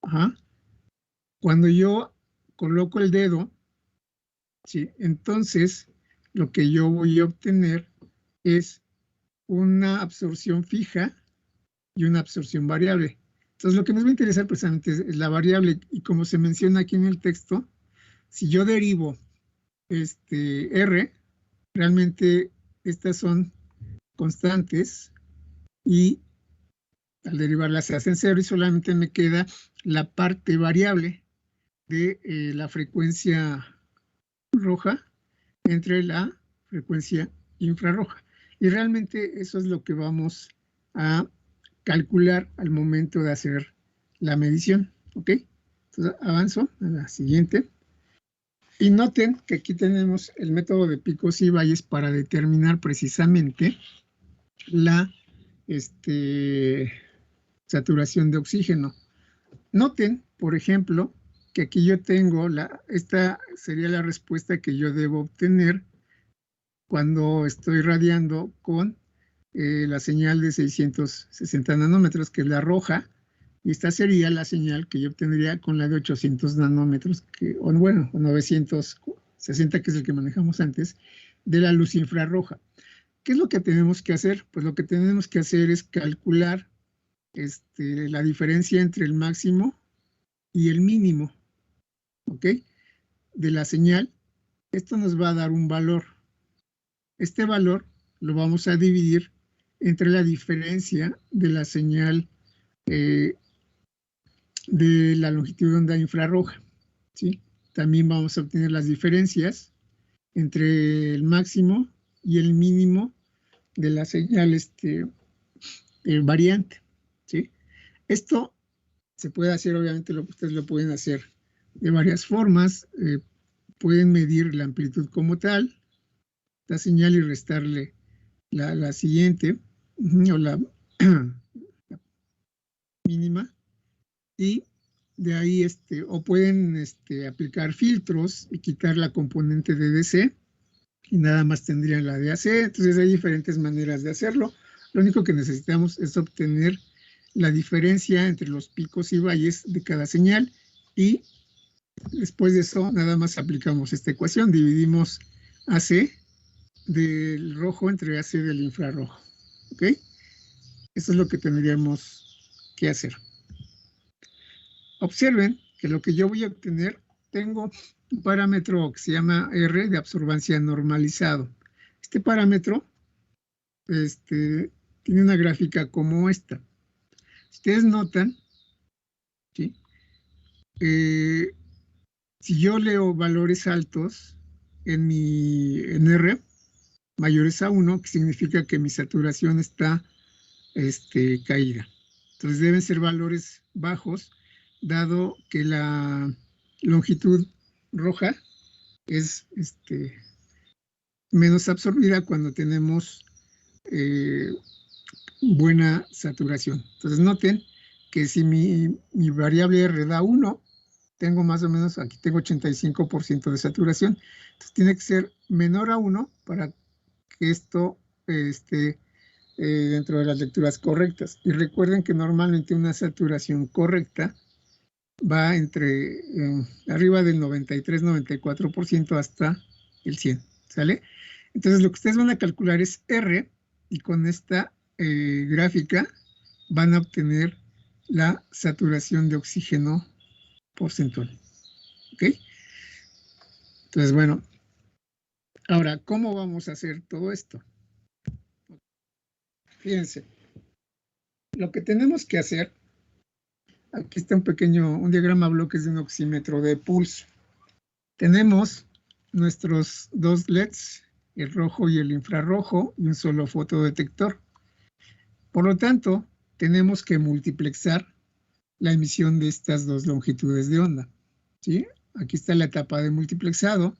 Ajá. Cuando yo coloco el dedo, ¿sí? Entonces, lo que yo voy a obtener es una absorción fija y una absorción variable. Entonces, lo que nos va a interesar precisamente es la variable, y como se menciona aquí en el texto, si yo derivo R, realmente estas son constantes y al derivarlas se hacen cero y solamente me queda la parte variable de la frecuencia roja entre la frecuencia infrarroja. Y realmente eso es lo que vamos a calcular al momento de hacer la medición. ¿Ok? Entonces avanzo a la siguiente. Y noten que aquí tenemos el método de picos y valles para determinar precisamente la saturación de oxígeno. Noten, por ejemplo, que aquí yo tengo, esta sería la respuesta que yo debo obtener cuando estoy radiando con la señal de 660 nanómetros, que es la roja, y esta sería la señal que yo obtendría con la de 800 nanómetros, o 960, que es el que manejamos antes, de la luz infrarroja. ¿Qué es lo que tenemos que hacer? Pues lo que tenemos que hacer es calcular la diferencia entre el máximo y el mínimo, ¿ok? De la señal. Esto nos va a dar un valor. Este valor lo vamos a dividir entre la diferencia de la señal de la longitud de onda infrarroja, ¿sí? También vamos a obtener las diferencias entre el máximo y el mínimo de la señal variante, ¿sí? Esto se puede hacer, obviamente ustedes lo pueden hacer de varias formas. Pueden medir la amplitud como tal, la señal, y restarle la siguiente, o la mínima, y de ahí o pueden aplicar filtros y quitar la componente de DC y nada más tendrían la de AC. Entonces hay diferentes maneras de hacerlo. Lo único que necesitamos es obtener la diferencia entre los picos y valles de cada señal, y después de eso nada más aplicamos esta ecuación, dividimos AC del rojo entre AC del infrarrojo, ¿ok? Eso es lo que tendríamos que hacer. Observen que lo que yo voy a obtener, tengo un parámetro que se llama R de absorbancia normalizado. Este parámetro tiene una gráfica como esta. Ustedes notan, ¿sí? Si yo leo valores altos en R, mayores a 1, que significa que mi saturación está caída. Entonces deben ser valores bajos, dado que la longitud roja es menos absorbida cuando tenemos buena saturación. Entonces noten que si mi variable R da 1, tengo más o menos, aquí tengo 85% de saturación. Entonces tiene que ser menor a 1 para que esto esté dentro de las lecturas correctas. Y recuerden que normalmente una saturación correcta va entre arriba del 93-94% hasta el 100, ¿sale? Entonces lo que ustedes van a calcular es R, y con esta gráfica van a obtener la saturación de oxígeno porcentual, ¿ok? Entonces, bueno, ahora, ¿cómo vamos a hacer todo esto? Fíjense, lo que tenemos que hacer, aquí está un diagrama bloques de un oxímetro de pulso. Tenemos nuestros dos LEDs, el rojo y el infrarrojo, y un solo fotodetector. Por lo tanto, tenemos que multiplexar la emisión de estas dos longitudes de onda, ¿sí? Aquí está la etapa de multiplexado,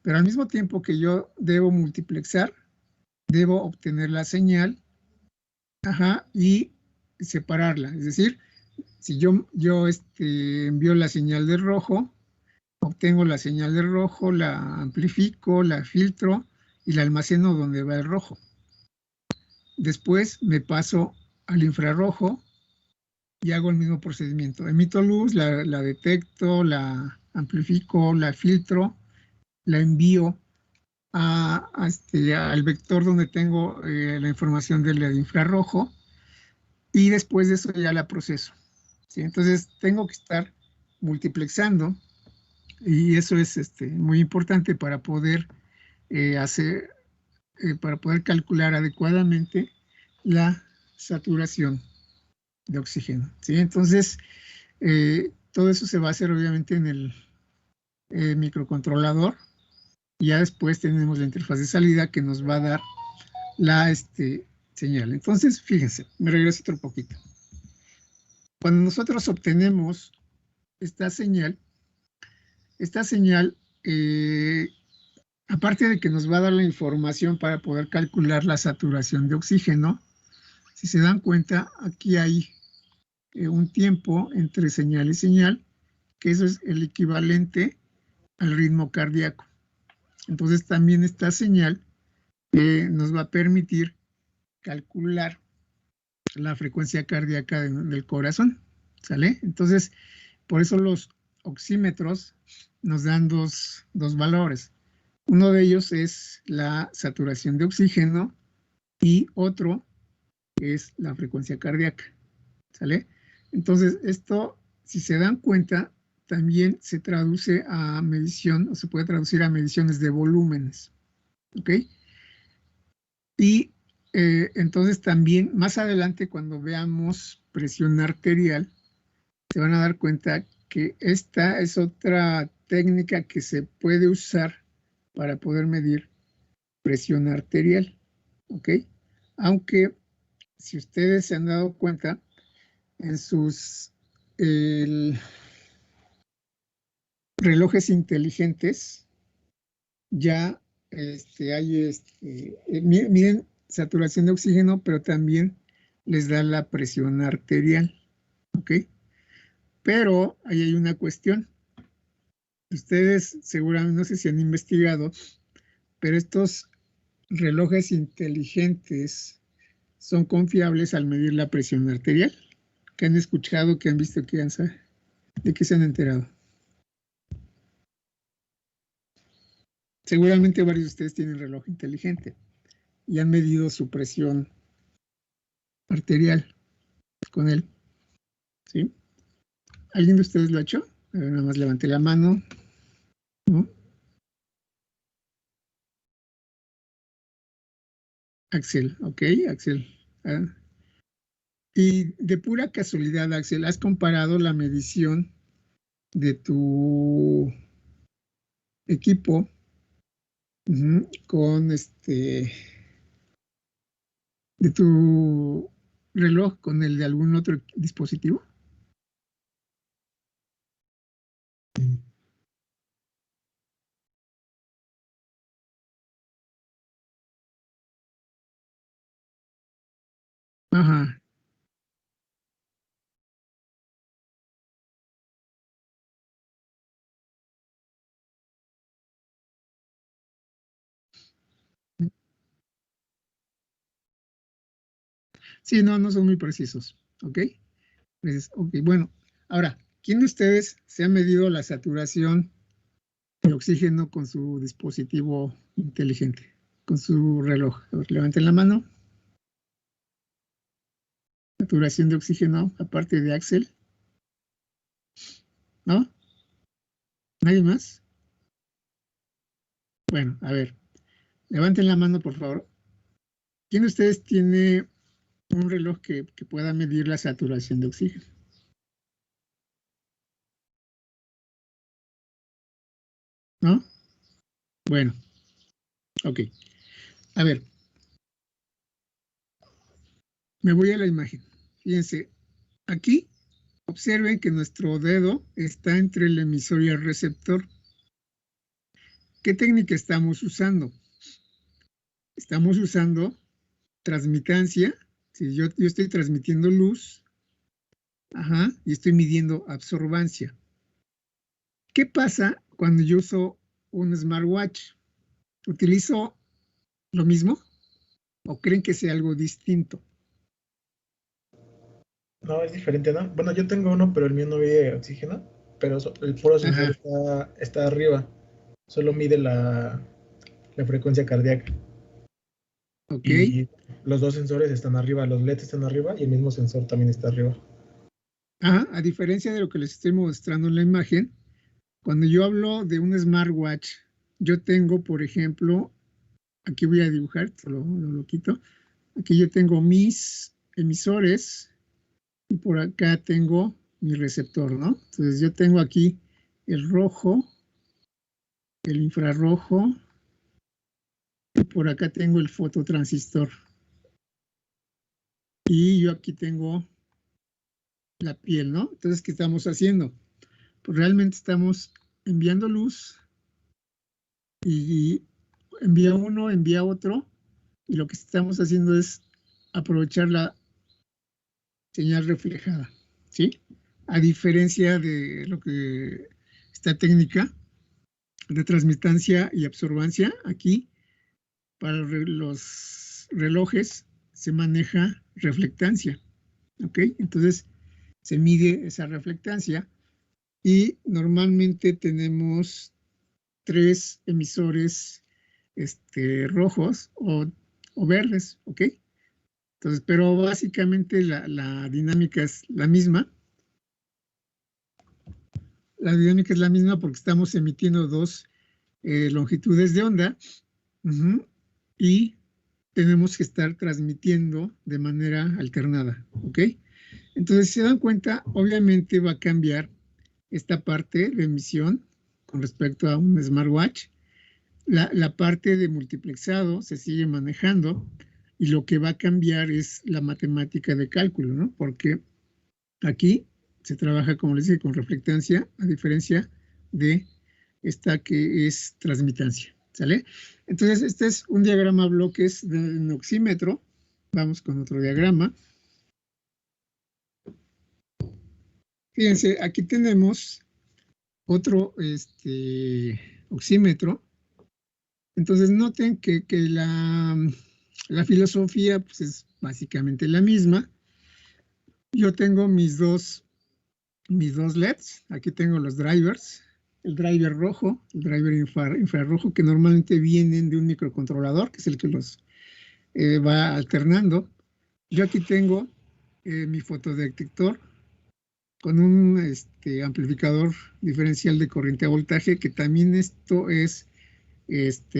pero al mismo tiempo que yo debo multiplexar, debo obtener la señal, y separarla. Es decir, si yo envío la señal de rojo, obtengo la señal de rojo, la amplifico, la filtro y la almaceno donde va el rojo. Después me paso al infrarrojo y hago el mismo procedimiento. Emito luz, la detecto, la amplifico, la filtro, la envío al vector donde tengo la información del infrarrojo y después de eso ya la proceso. ¿Sí? Entonces tengo que estar multiplexando y eso es muy importante para poder para poder calcular adecuadamente la saturación de oxígeno. ¿Sí? Entonces, todo eso se va a hacer obviamente en el microcontrolador y ya después tenemos la interfaz de salida que nos va a dar la señal. Entonces, fíjense, me regreso otro poquito. Cuando nosotros obtenemos esta señal, aparte de que nos va a dar la información para poder calcular la saturación de oxígeno, si se dan cuenta, aquí hay un tiempo entre señal y señal, que eso es el equivalente al ritmo cardíaco. Entonces también esta señal nos va a permitir calcular la frecuencia cardíaca del corazón, ¿sale? Entonces, por eso los oxímetros nos dan dos valores. Uno de ellos es la saturación de oxígeno y otro es la frecuencia cardíaca, ¿sale? Entonces, esto, si se dan cuenta, también se traduce a medición, o se puede traducir a mediciones de volúmenes, ¿ok? Y entonces también, más adelante, cuando veamos presión arterial, se van a dar cuenta que esta es otra técnica que se puede usar para poder medir presión arterial, ¿ok? Aunque, si ustedes se han dado cuenta, en sus relojes inteligentes ya hay miden saturación de oxígeno, pero también les da la presión arterial, ¿ok? Pero ahí hay una cuestión. Ustedes seguramente, no sé si han investigado, pero estos relojes inteligentes son confiables al medir la presión arterial. ¿Qué han escuchado? ¿Qué han visto? ¿De qué se han enterado? Seguramente varios de ustedes tienen reloj inteligente y han medido su presión arterial con él, ¿sí? ¿Alguien de ustedes lo ha hecho? A ver, nada más levante la mano. ¿No? Axel, ok, Axel. Y de pura casualidad, Axel, ¿has comparado la medición de tu equipo con de tu reloj con el de algún otro dispositivo? Ajá. Sí, no son muy precisos, ¿ok? Ok, bueno, ahora, ¿quién de ustedes se ha medido la saturación de oxígeno con su dispositivo inteligente, con su reloj? A ver, levanten la mano. Saturación de oxígeno, aparte de Axel. ¿No? ¿Nadie más? Bueno, a ver, levanten la mano, por favor. ¿Quién de ustedes tiene un reloj que pueda medir la saturación de oxígeno? ¿No? Bueno, ok. A ver, me voy a la imagen. Fíjense, aquí observen que nuestro dedo está entre el emisor y el receptor. ¿Qué técnica estamos usando? Estamos usando transmitancia. Si yo estoy transmitiendo luz, Ajá, y estoy midiendo absorbancia. ¿Qué pasa cuando yo uso un smartwatch? ¿Utilizo lo mismo? ¿O creen que sea algo distinto? No, es diferente, ¿no? Bueno, yo tengo uno, pero el mío no mide oxígeno, pero el puro sensor está arriba. Solo mide la frecuencia cardíaca. Ok. Y los dos sensores están arriba, los LEDs están arriba y el mismo sensor también está arriba. A diferencia de lo que les estoy mostrando en la imagen, cuando yo hablo de un smartwatch, yo tengo, por ejemplo, aquí voy a dibujar, lo quito. Aquí yo tengo mis emisores y por acá tengo mi receptor, ¿no? Entonces yo tengo aquí el rojo, el infrarrojo y por acá tengo el fototransistor. Y yo aquí tengo la piel, ¿no? Entonces, ¿qué estamos haciendo? Pues realmente estamos enviando luz y envía uno, envía otro, y lo que estamos haciendo es aprovechar la señal reflejada, ¿sí? A diferencia de lo que esta técnica de transmitancia y absorbancia, aquí para los relojes se maneja reflectancia, ¿ok? Entonces se mide esa reflectancia y normalmente tenemos 3 emisores rojos o verdes, ¿ok? Entonces, pero básicamente la dinámica es la misma. La dinámica es la misma porque estamos emitiendo 2 longitudes de onda y tenemos que estar transmitiendo de manera alternada, ¿ok? Entonces, si se dan cuenta, obviamente va a cambiar esta parte de emisión con respecto a un smartwatch. La parte de multiplexado se sigue manejando y lo que va a cambiar es la matemática de cálculo, ¿no? Porque aquí se trabaja, como les dije, con reflectancia, a diferencia de esta que es transmitancia, ¿sale? Entonces, este es un diagrama bloques de un oxímetro. Vamos con otro diagrama. Fíjense, aquí tenemos otro oxímetro. Entonces, noten que la filosofía pues, es básicamente la misma. Yo tengo mis dos LEDs. Aquí tengo los drivers. El driver rojo, el driver infrarrojo, que normalmente vienen de un microcontrolador, que es el que los va alternando. Yo aquí tengo mi fotodetector con un amplificador diferencial de corriente a voltaje, que también esto es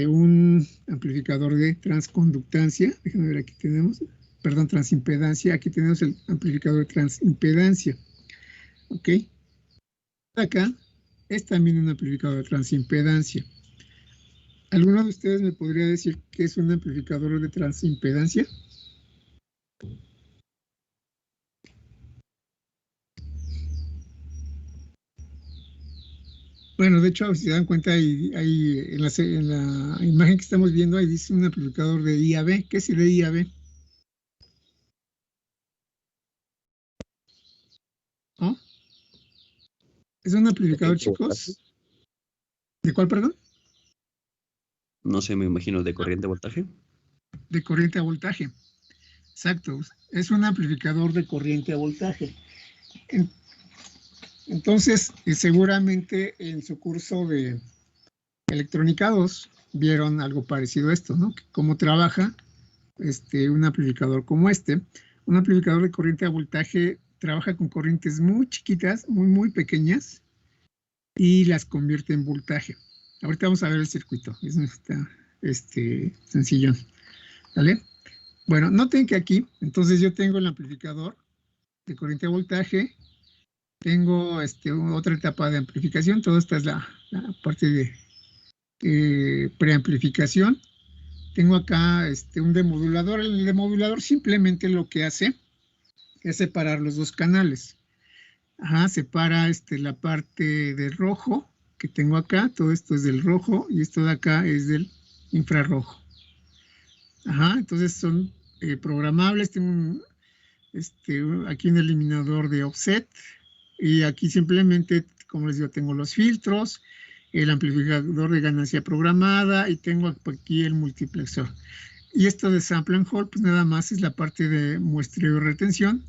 un amplificador de transconductancia. Déjenme ver, aquí tenemos, perdón, transimpedancia. Aquí tenemos el amplificador de transimpedancia. ¿Ok? Acá es también un amplificador de transimpedancia. ¿Alguno de ustedes me podría decir qué es un amplificador de transimpedancia? Bueno, de hecho, si se dan cuenta, ahí en la imagen que estamos viendo, ahí dice un amplificador de IAB. ¿Qué es el de IAB? ¿No? ¿Es un amplificador, chicos? ¿De cuál, perdón? No sé, me imagino de corriente voltaje. De corriente a voltaje. Exacto. Es un amplificador de corriente a voltaje. Entonces, seguramente en su curso de electrónica 2 vieron algo parecido a esto, ¿no? Cómo trabaja un amplificador como este. Un amplificador de corriente a voltaje trabaja con corrientes muy chiquitas, muy pequeñas, y las convierte en voltaje. Ahorita vamos a ver el circuito. Está sencillón. ¿Vale? Bueno, noten que aquí, entonces yo tengo el amplificador de corriente a voltaje, tengo otra etapa de amplificación, todo esta es la parte de preamplificación. Tengo acá un demodulador. El demodulador simplemente lo que hace es separar los dos canales. Separa la parte de rojo que tengo acá, todo esto es del rojo y esto de acá es del infrarrojo. Entonces son programables. Tengo aquí un eliminador de offset, y aquí simplemente, como les digo, tengo los filtros, el amplificador de ganancia programada, y tengo aquí el multiplexor. Y esto de sample and hold, pues nada más es la parte de muestreo y retención.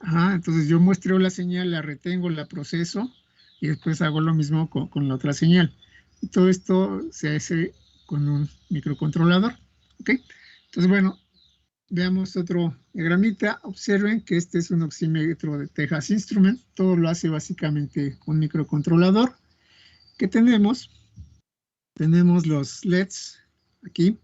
Entonces yo muestreo la señal, la retengo, la proceso, y después hago lo mismo con la otra señal. Y todo esto se hace con un microcontrolador. ¿Ok? Entonces, bueno, veamos otro diagramita. Observen que este es un oxímetro de Texas Instruments. Todo lo hace básicamente un microcontrolador. ¿Qué tenemos? Tenemos los LEDs aquí,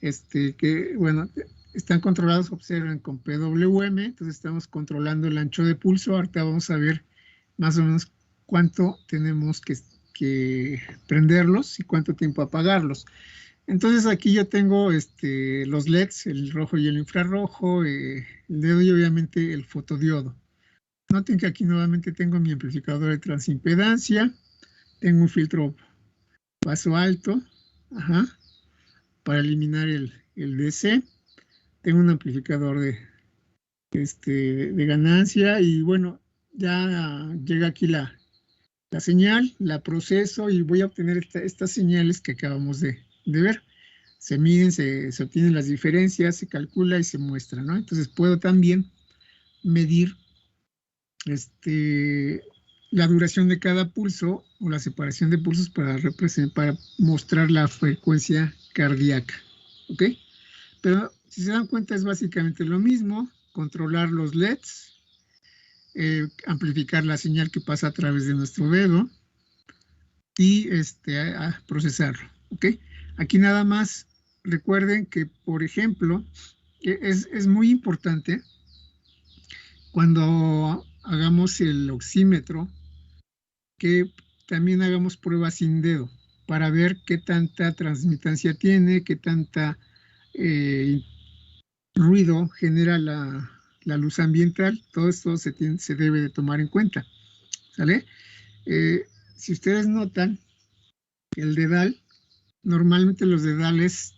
que, bueno, están controlados, observen, con PWM. Entonces estamos controlando el ancho de pulso. Ahorita vamos a ver más o menos cuánto tenemos que prenderlos y cuánto tiempo apagarlos. Entonces aquí yo tengo los LEDs, el rojo y el infrarrojo, el dedo y obviamente el fotodiodo. Noten que aquí nuevamente tengo mi amplificador de transimpedancia, tengo un filtro paso alto, para eliminar el DC, tengo un amplificador de ganancia, y bueno, ya llega aquí la señal, la proceso y voy a obtener estas señales que acabamos de ver. Se miden, se obtienen las diferencias, se calcula y se muestra, ¿no? Entonces puedo también medir la duración de cada pulso o la separación de pulsos para mostrar la frecuencia cardíaca, ¿ok? Pero si se dan cuenta es básicamente lo mismo: controlar los LEDs, amplificar la señal que pasa a través de nuestro dedo y a procesarlo, ¿ok? Aquí nada más recuerden que, por ejemplo, es muy importante cuando hagamos el oxímetro que también hagamos pruebas sin dedo para ver qué tanta transmitancia tiene, qué tanta ruido genera la luz ambiental. Todo esto se debe de tomar en cuenta, ¿sale? Si ustedes notan, el dedal, normalmente los dedales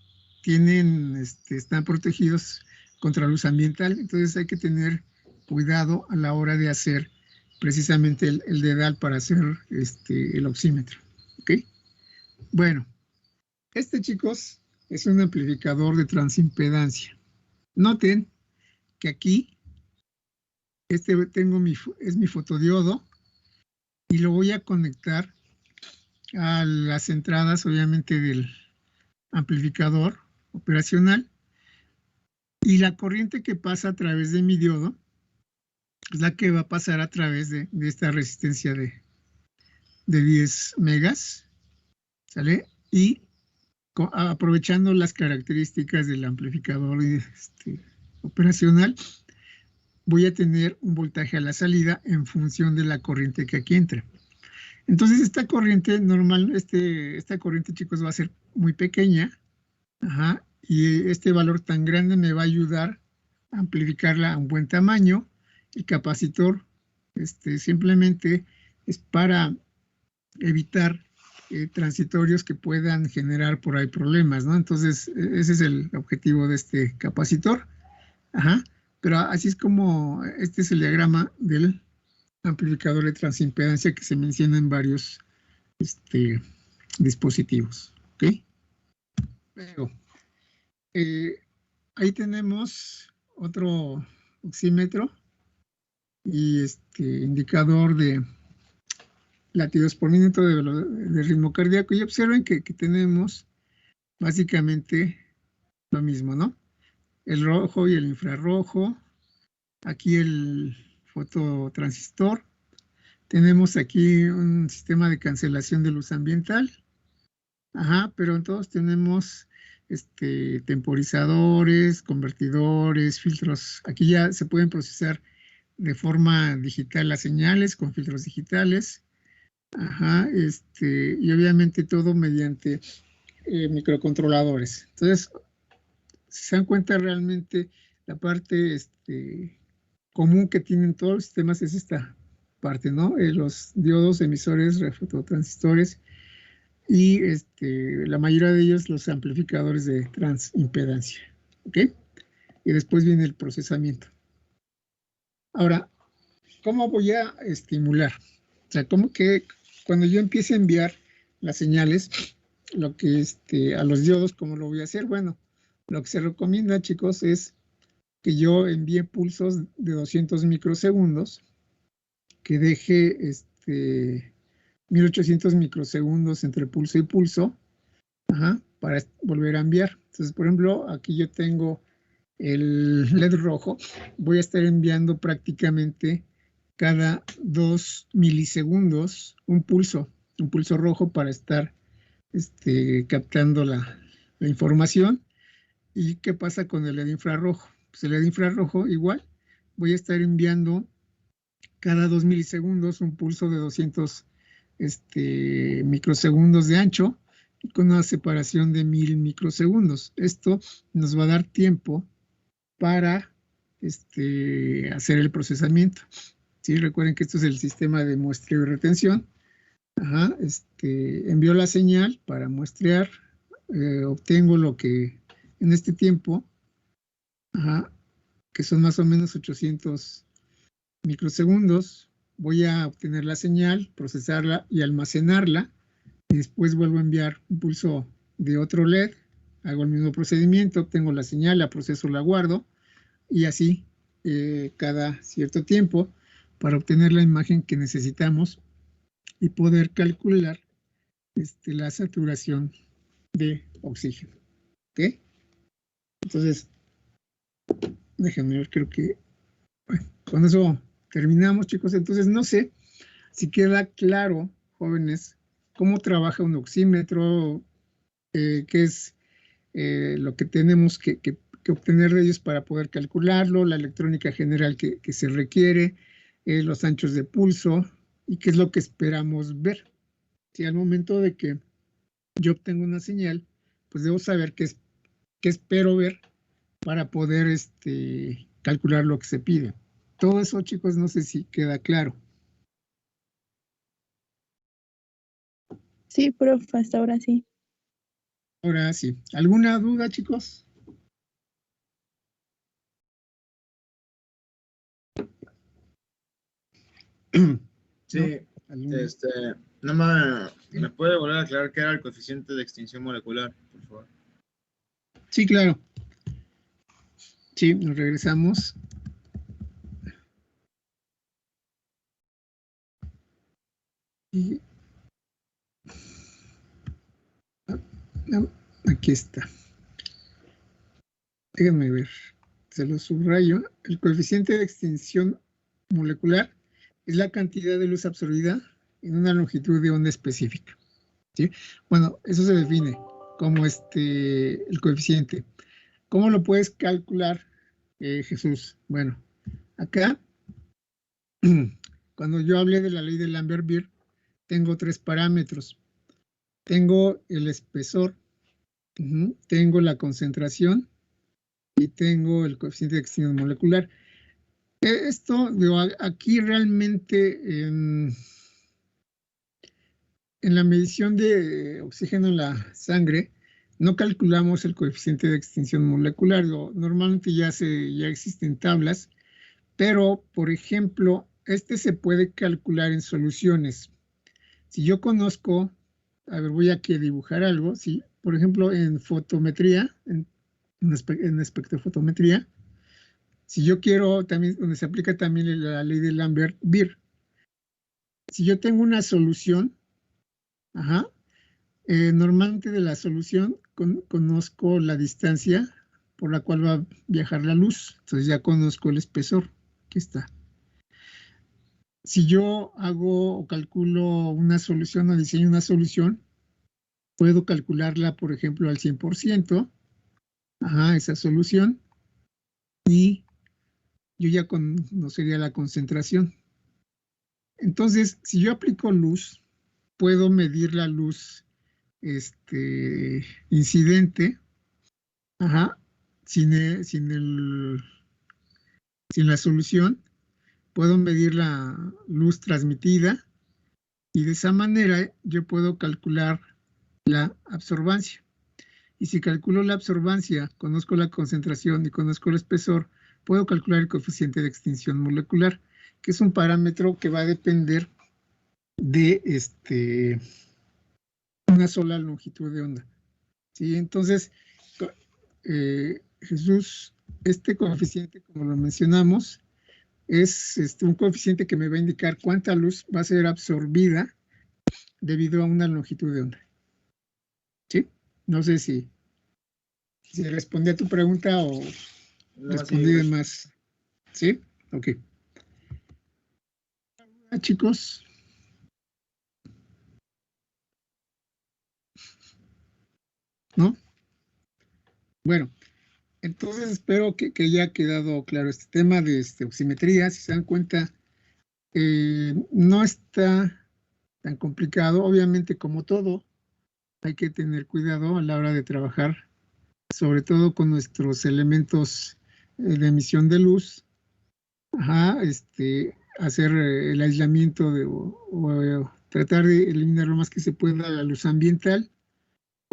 están protegidos contra luz ambiental, entonces hay que tener cuidado a la hora de hacer precisamente el dedal para hacer el oxímetro, ¿ok? Bueno, chicos, es un amplificador de transimpedancia. Noten que aquí es mi fotodiodo y lo voy a conectar a las entradas, obviamente, del amplificador operacional, y la corriente que pasa a través de mi diodo es la que va a pasar a través de esta resistencia de 10 megas, ¿sale? Y aprovechando las características del amplificador operacional, voy a tener un voltaje a la salida en función de la corriente que aquí entra. Entonces esta corriente normal, esta corriente, chicos, va a ser muy pequeña, y este valor tan grande me va a ayudar a amplificarla a un buen tamaño. El capacitor simplemente es para evitar transitorios que puedan generar por ahí problemas, ¿no? Entonces ese es el objetivo de este capacitor. Pero así es como este es el diagrama del amplificador de transimpedancia que se menciona en varios dispositivos, ¿ok? Luego, ahí tenemos otro oxímetro y indicador de latidos por minuto de ritmo cardíaco, y observen que tenemos básicamente lo mismo, ¿no? El rojo y el infrarrojo, aquí el fototransistor, tenemos aquí un sistema de cancelación de luz ambiental, pero todos tenemos temporizadores, convertidores, filtros. Aquí ya se pueden procesar de forma digital las señales con filtros digitales, y obviamente todo mediante microcontroladores. Entonces, si se dan cuenta, realmente la parte común que tienen todos los sistemas es esta parte, ¿no? Los diodos, emisores, fototransistores y la mayoría de ellos los amplificadores de transimpedancia, ¿ok? Y después viene el procesamiento. Ahora, ¿cómo voy a estimular? O sea, ¿cómo que cuando yo empiece a enviar las señales, lo que a los diodos, ¿cómo lo voy a hacer? Bueno, lo que se recomienda, chicos, es que yo envíe pulsos de 200 microsegundos, que deje 1800 microsegundos entre pulso y pulso, para volver a enviar. Entonces, por ejemplo, aquí yo tengo el LED rojo, voy a estar enviando prácticamente cada 2 milisegundos un pulso rojo para estar captando la información. ¿Y qué pasa con el LED infrarrojo? Pues el LED infrarrojo igual, voy a estar enviando cada 2 milisegundos un pulso de 200 microsegundos de ancho, y con una separación de 1000 microsegundos. Esto nos va a dar tiempo para hacer el procesamiento. ¿Sí? Recuerden que esto es el sistema de muestreo y retención. Envío la señal para muestrear, obtengo lo que en este tiempo, que son más o menos 800 microsegundos, voy a obtener la señal, procesarla y almacenarla, y después vuelvo a enviar un pulso de otro LED, hago el mismo procedimiento, obtengo la señal, la proceso, la guardo, y así cada cierto tiempo, para obtener la imagen que necesitamos y poder calcular la saturación de oxígeno. ¿Ok? Entonces, déjenme ver, creo que bueno, con eso terminamos, chicos. Entonces, no sé si queda claro, jóvenes, cómo trabaja un oxímetro, qué es lo que tenemos que obtener de ellos para poder calcularlo, la electrónica general que se requiere, los anchos de pulso y qué es lo que esperamos ver. Si al momento de que yo obtengo una señal, pues debo saber qué espero ver para poder calcular lo que se pide. Todo eso, chicos, no sé si queda claro. Sí, profe, hasta ahora sí. Ahora sí. ¿Alguna duda, chicos? Sí, no, ¿me puede volver a aclarar qué era el coeficiente de extinción molecular, por favor? Sí, claro. Sí, nos regresamos. Y aquí está. Déjenme ver. Se lo subrayo. El coeficiente de extinción molecular es la cantidad de luz absorbida en una longitud de onda específica. ¿Sí? Bueno, eso se define como el coeficiente. ¿Cómo lo puedes calcular, Jesús? Bueno, acá, cuando yo hablé de la ley de Lambert-Beer, tengo 3 parámetros. Tengo el espesor, tengo la concentración y tengo el coeficiente de extinción molecular. Esto, digo, aquí realmente en la medición de oxígeno en la sangre no calculamos el coeficiente de extinción molecular. Normalmente ya existen tablas, pero, por ejemplo, se puede calcular en soluciones. Si yo conozco, a ver, voy a dibujar algo, si, por ejemplo, en fotometría, en espectrofotometría, si yo quiero también, donde se aplica también la ley de Lambert-Beer, si yo tengo una solución, normalmente de la solución conozco la distancia por la cual va a viajar la luz, entonces ya conozco el espesor, aquí está. Si yo hago o calculo una solución o diseño una solución, puedo calcularla, por ejemplo, al 100%, esa solución, y yo ya conocería la concentración. Entonces, si yo aplico luz, puedo medir la luz incidente, sin la solución, puedo medir la luz transmitida y de esa manera yo puedo calcular la absorbancia. Y si calculo la absorbancia, conozco la concentración y conozco el espesor, puedo calcular el coeficiente de extinción molecular, que es un parámetro que va a depender de una sola longitud de onda. ¿Sí? Entonces, Jesús, este coeficiente, como lo mencionamos, es un coeficiente que me va a indicar cuánta luz va a ser absorbida debido a una longitud de onda. ¿Sí? No sé si respondí a tu pregunta o No, respondí sí, de más. ¿Sí? Ok. Chicos. ¿No? Bueno, entonces espero que haya quedado claro este tema de oximetría. Si se dan cuenta, no está tan complicado. Obviamente, como todo, hay que tener cuidado a la hora de trabajar, sobre todo con nuestros elementos de emisión de luz. Ajá, hacer el aislamiento o tratar de eliminar lo más que se pueda la luz ambiental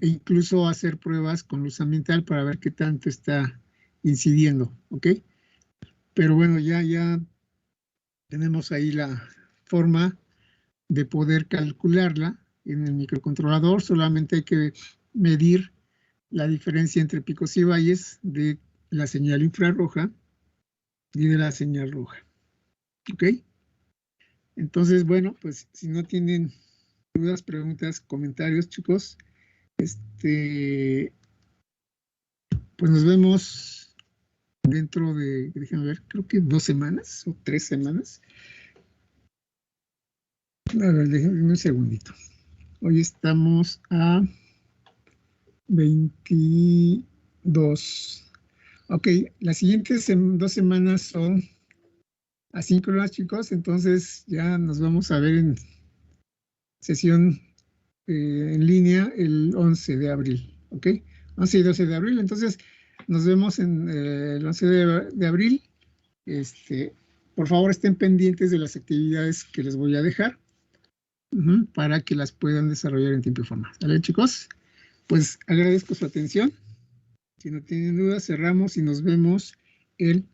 e incluso hacer pruebas con luz ambiental para ver qué tanto está incidiendo, ¿ok? Pero bueno, ya tenemos ahí la forma de poder calcularla en el microcontrolador. Solamente hay que medir la diferencia entre picos y valles de la señal infrarroja y de la señal roja, ¿ok? Entonces, bueno, pues si no tienen dudas, preguntas, comentarios, chicos, pues nos vemos dentro de, déjenme ver, creo que 2 semanas o 3 semanas. A ver, déjenme un segundito. Hoy estamos a 22. Ok, las siguientes 2 semanas son asíncronas, chicos, entonces ya nos vamos a ver en sesión en línea el 11 de abril, ¿ok? 11 y 12 de abril, entonces nos vemos en el 11 de abril. Por favor, estén pendientes de las actividades que les voy a dejar para que las puedan desarrollar en tiempo y forma. ¿Vale, chicos? Pues agradezco su atención. Si no tienen dudas, cerramos y nos vemos el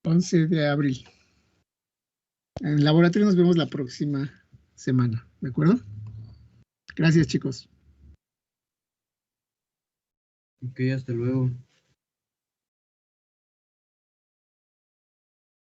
11 de abril. En el laboratorio nos vemos la próxima semana, ¿de acuerdo? Gracias, chicos. Ok, hasta luego.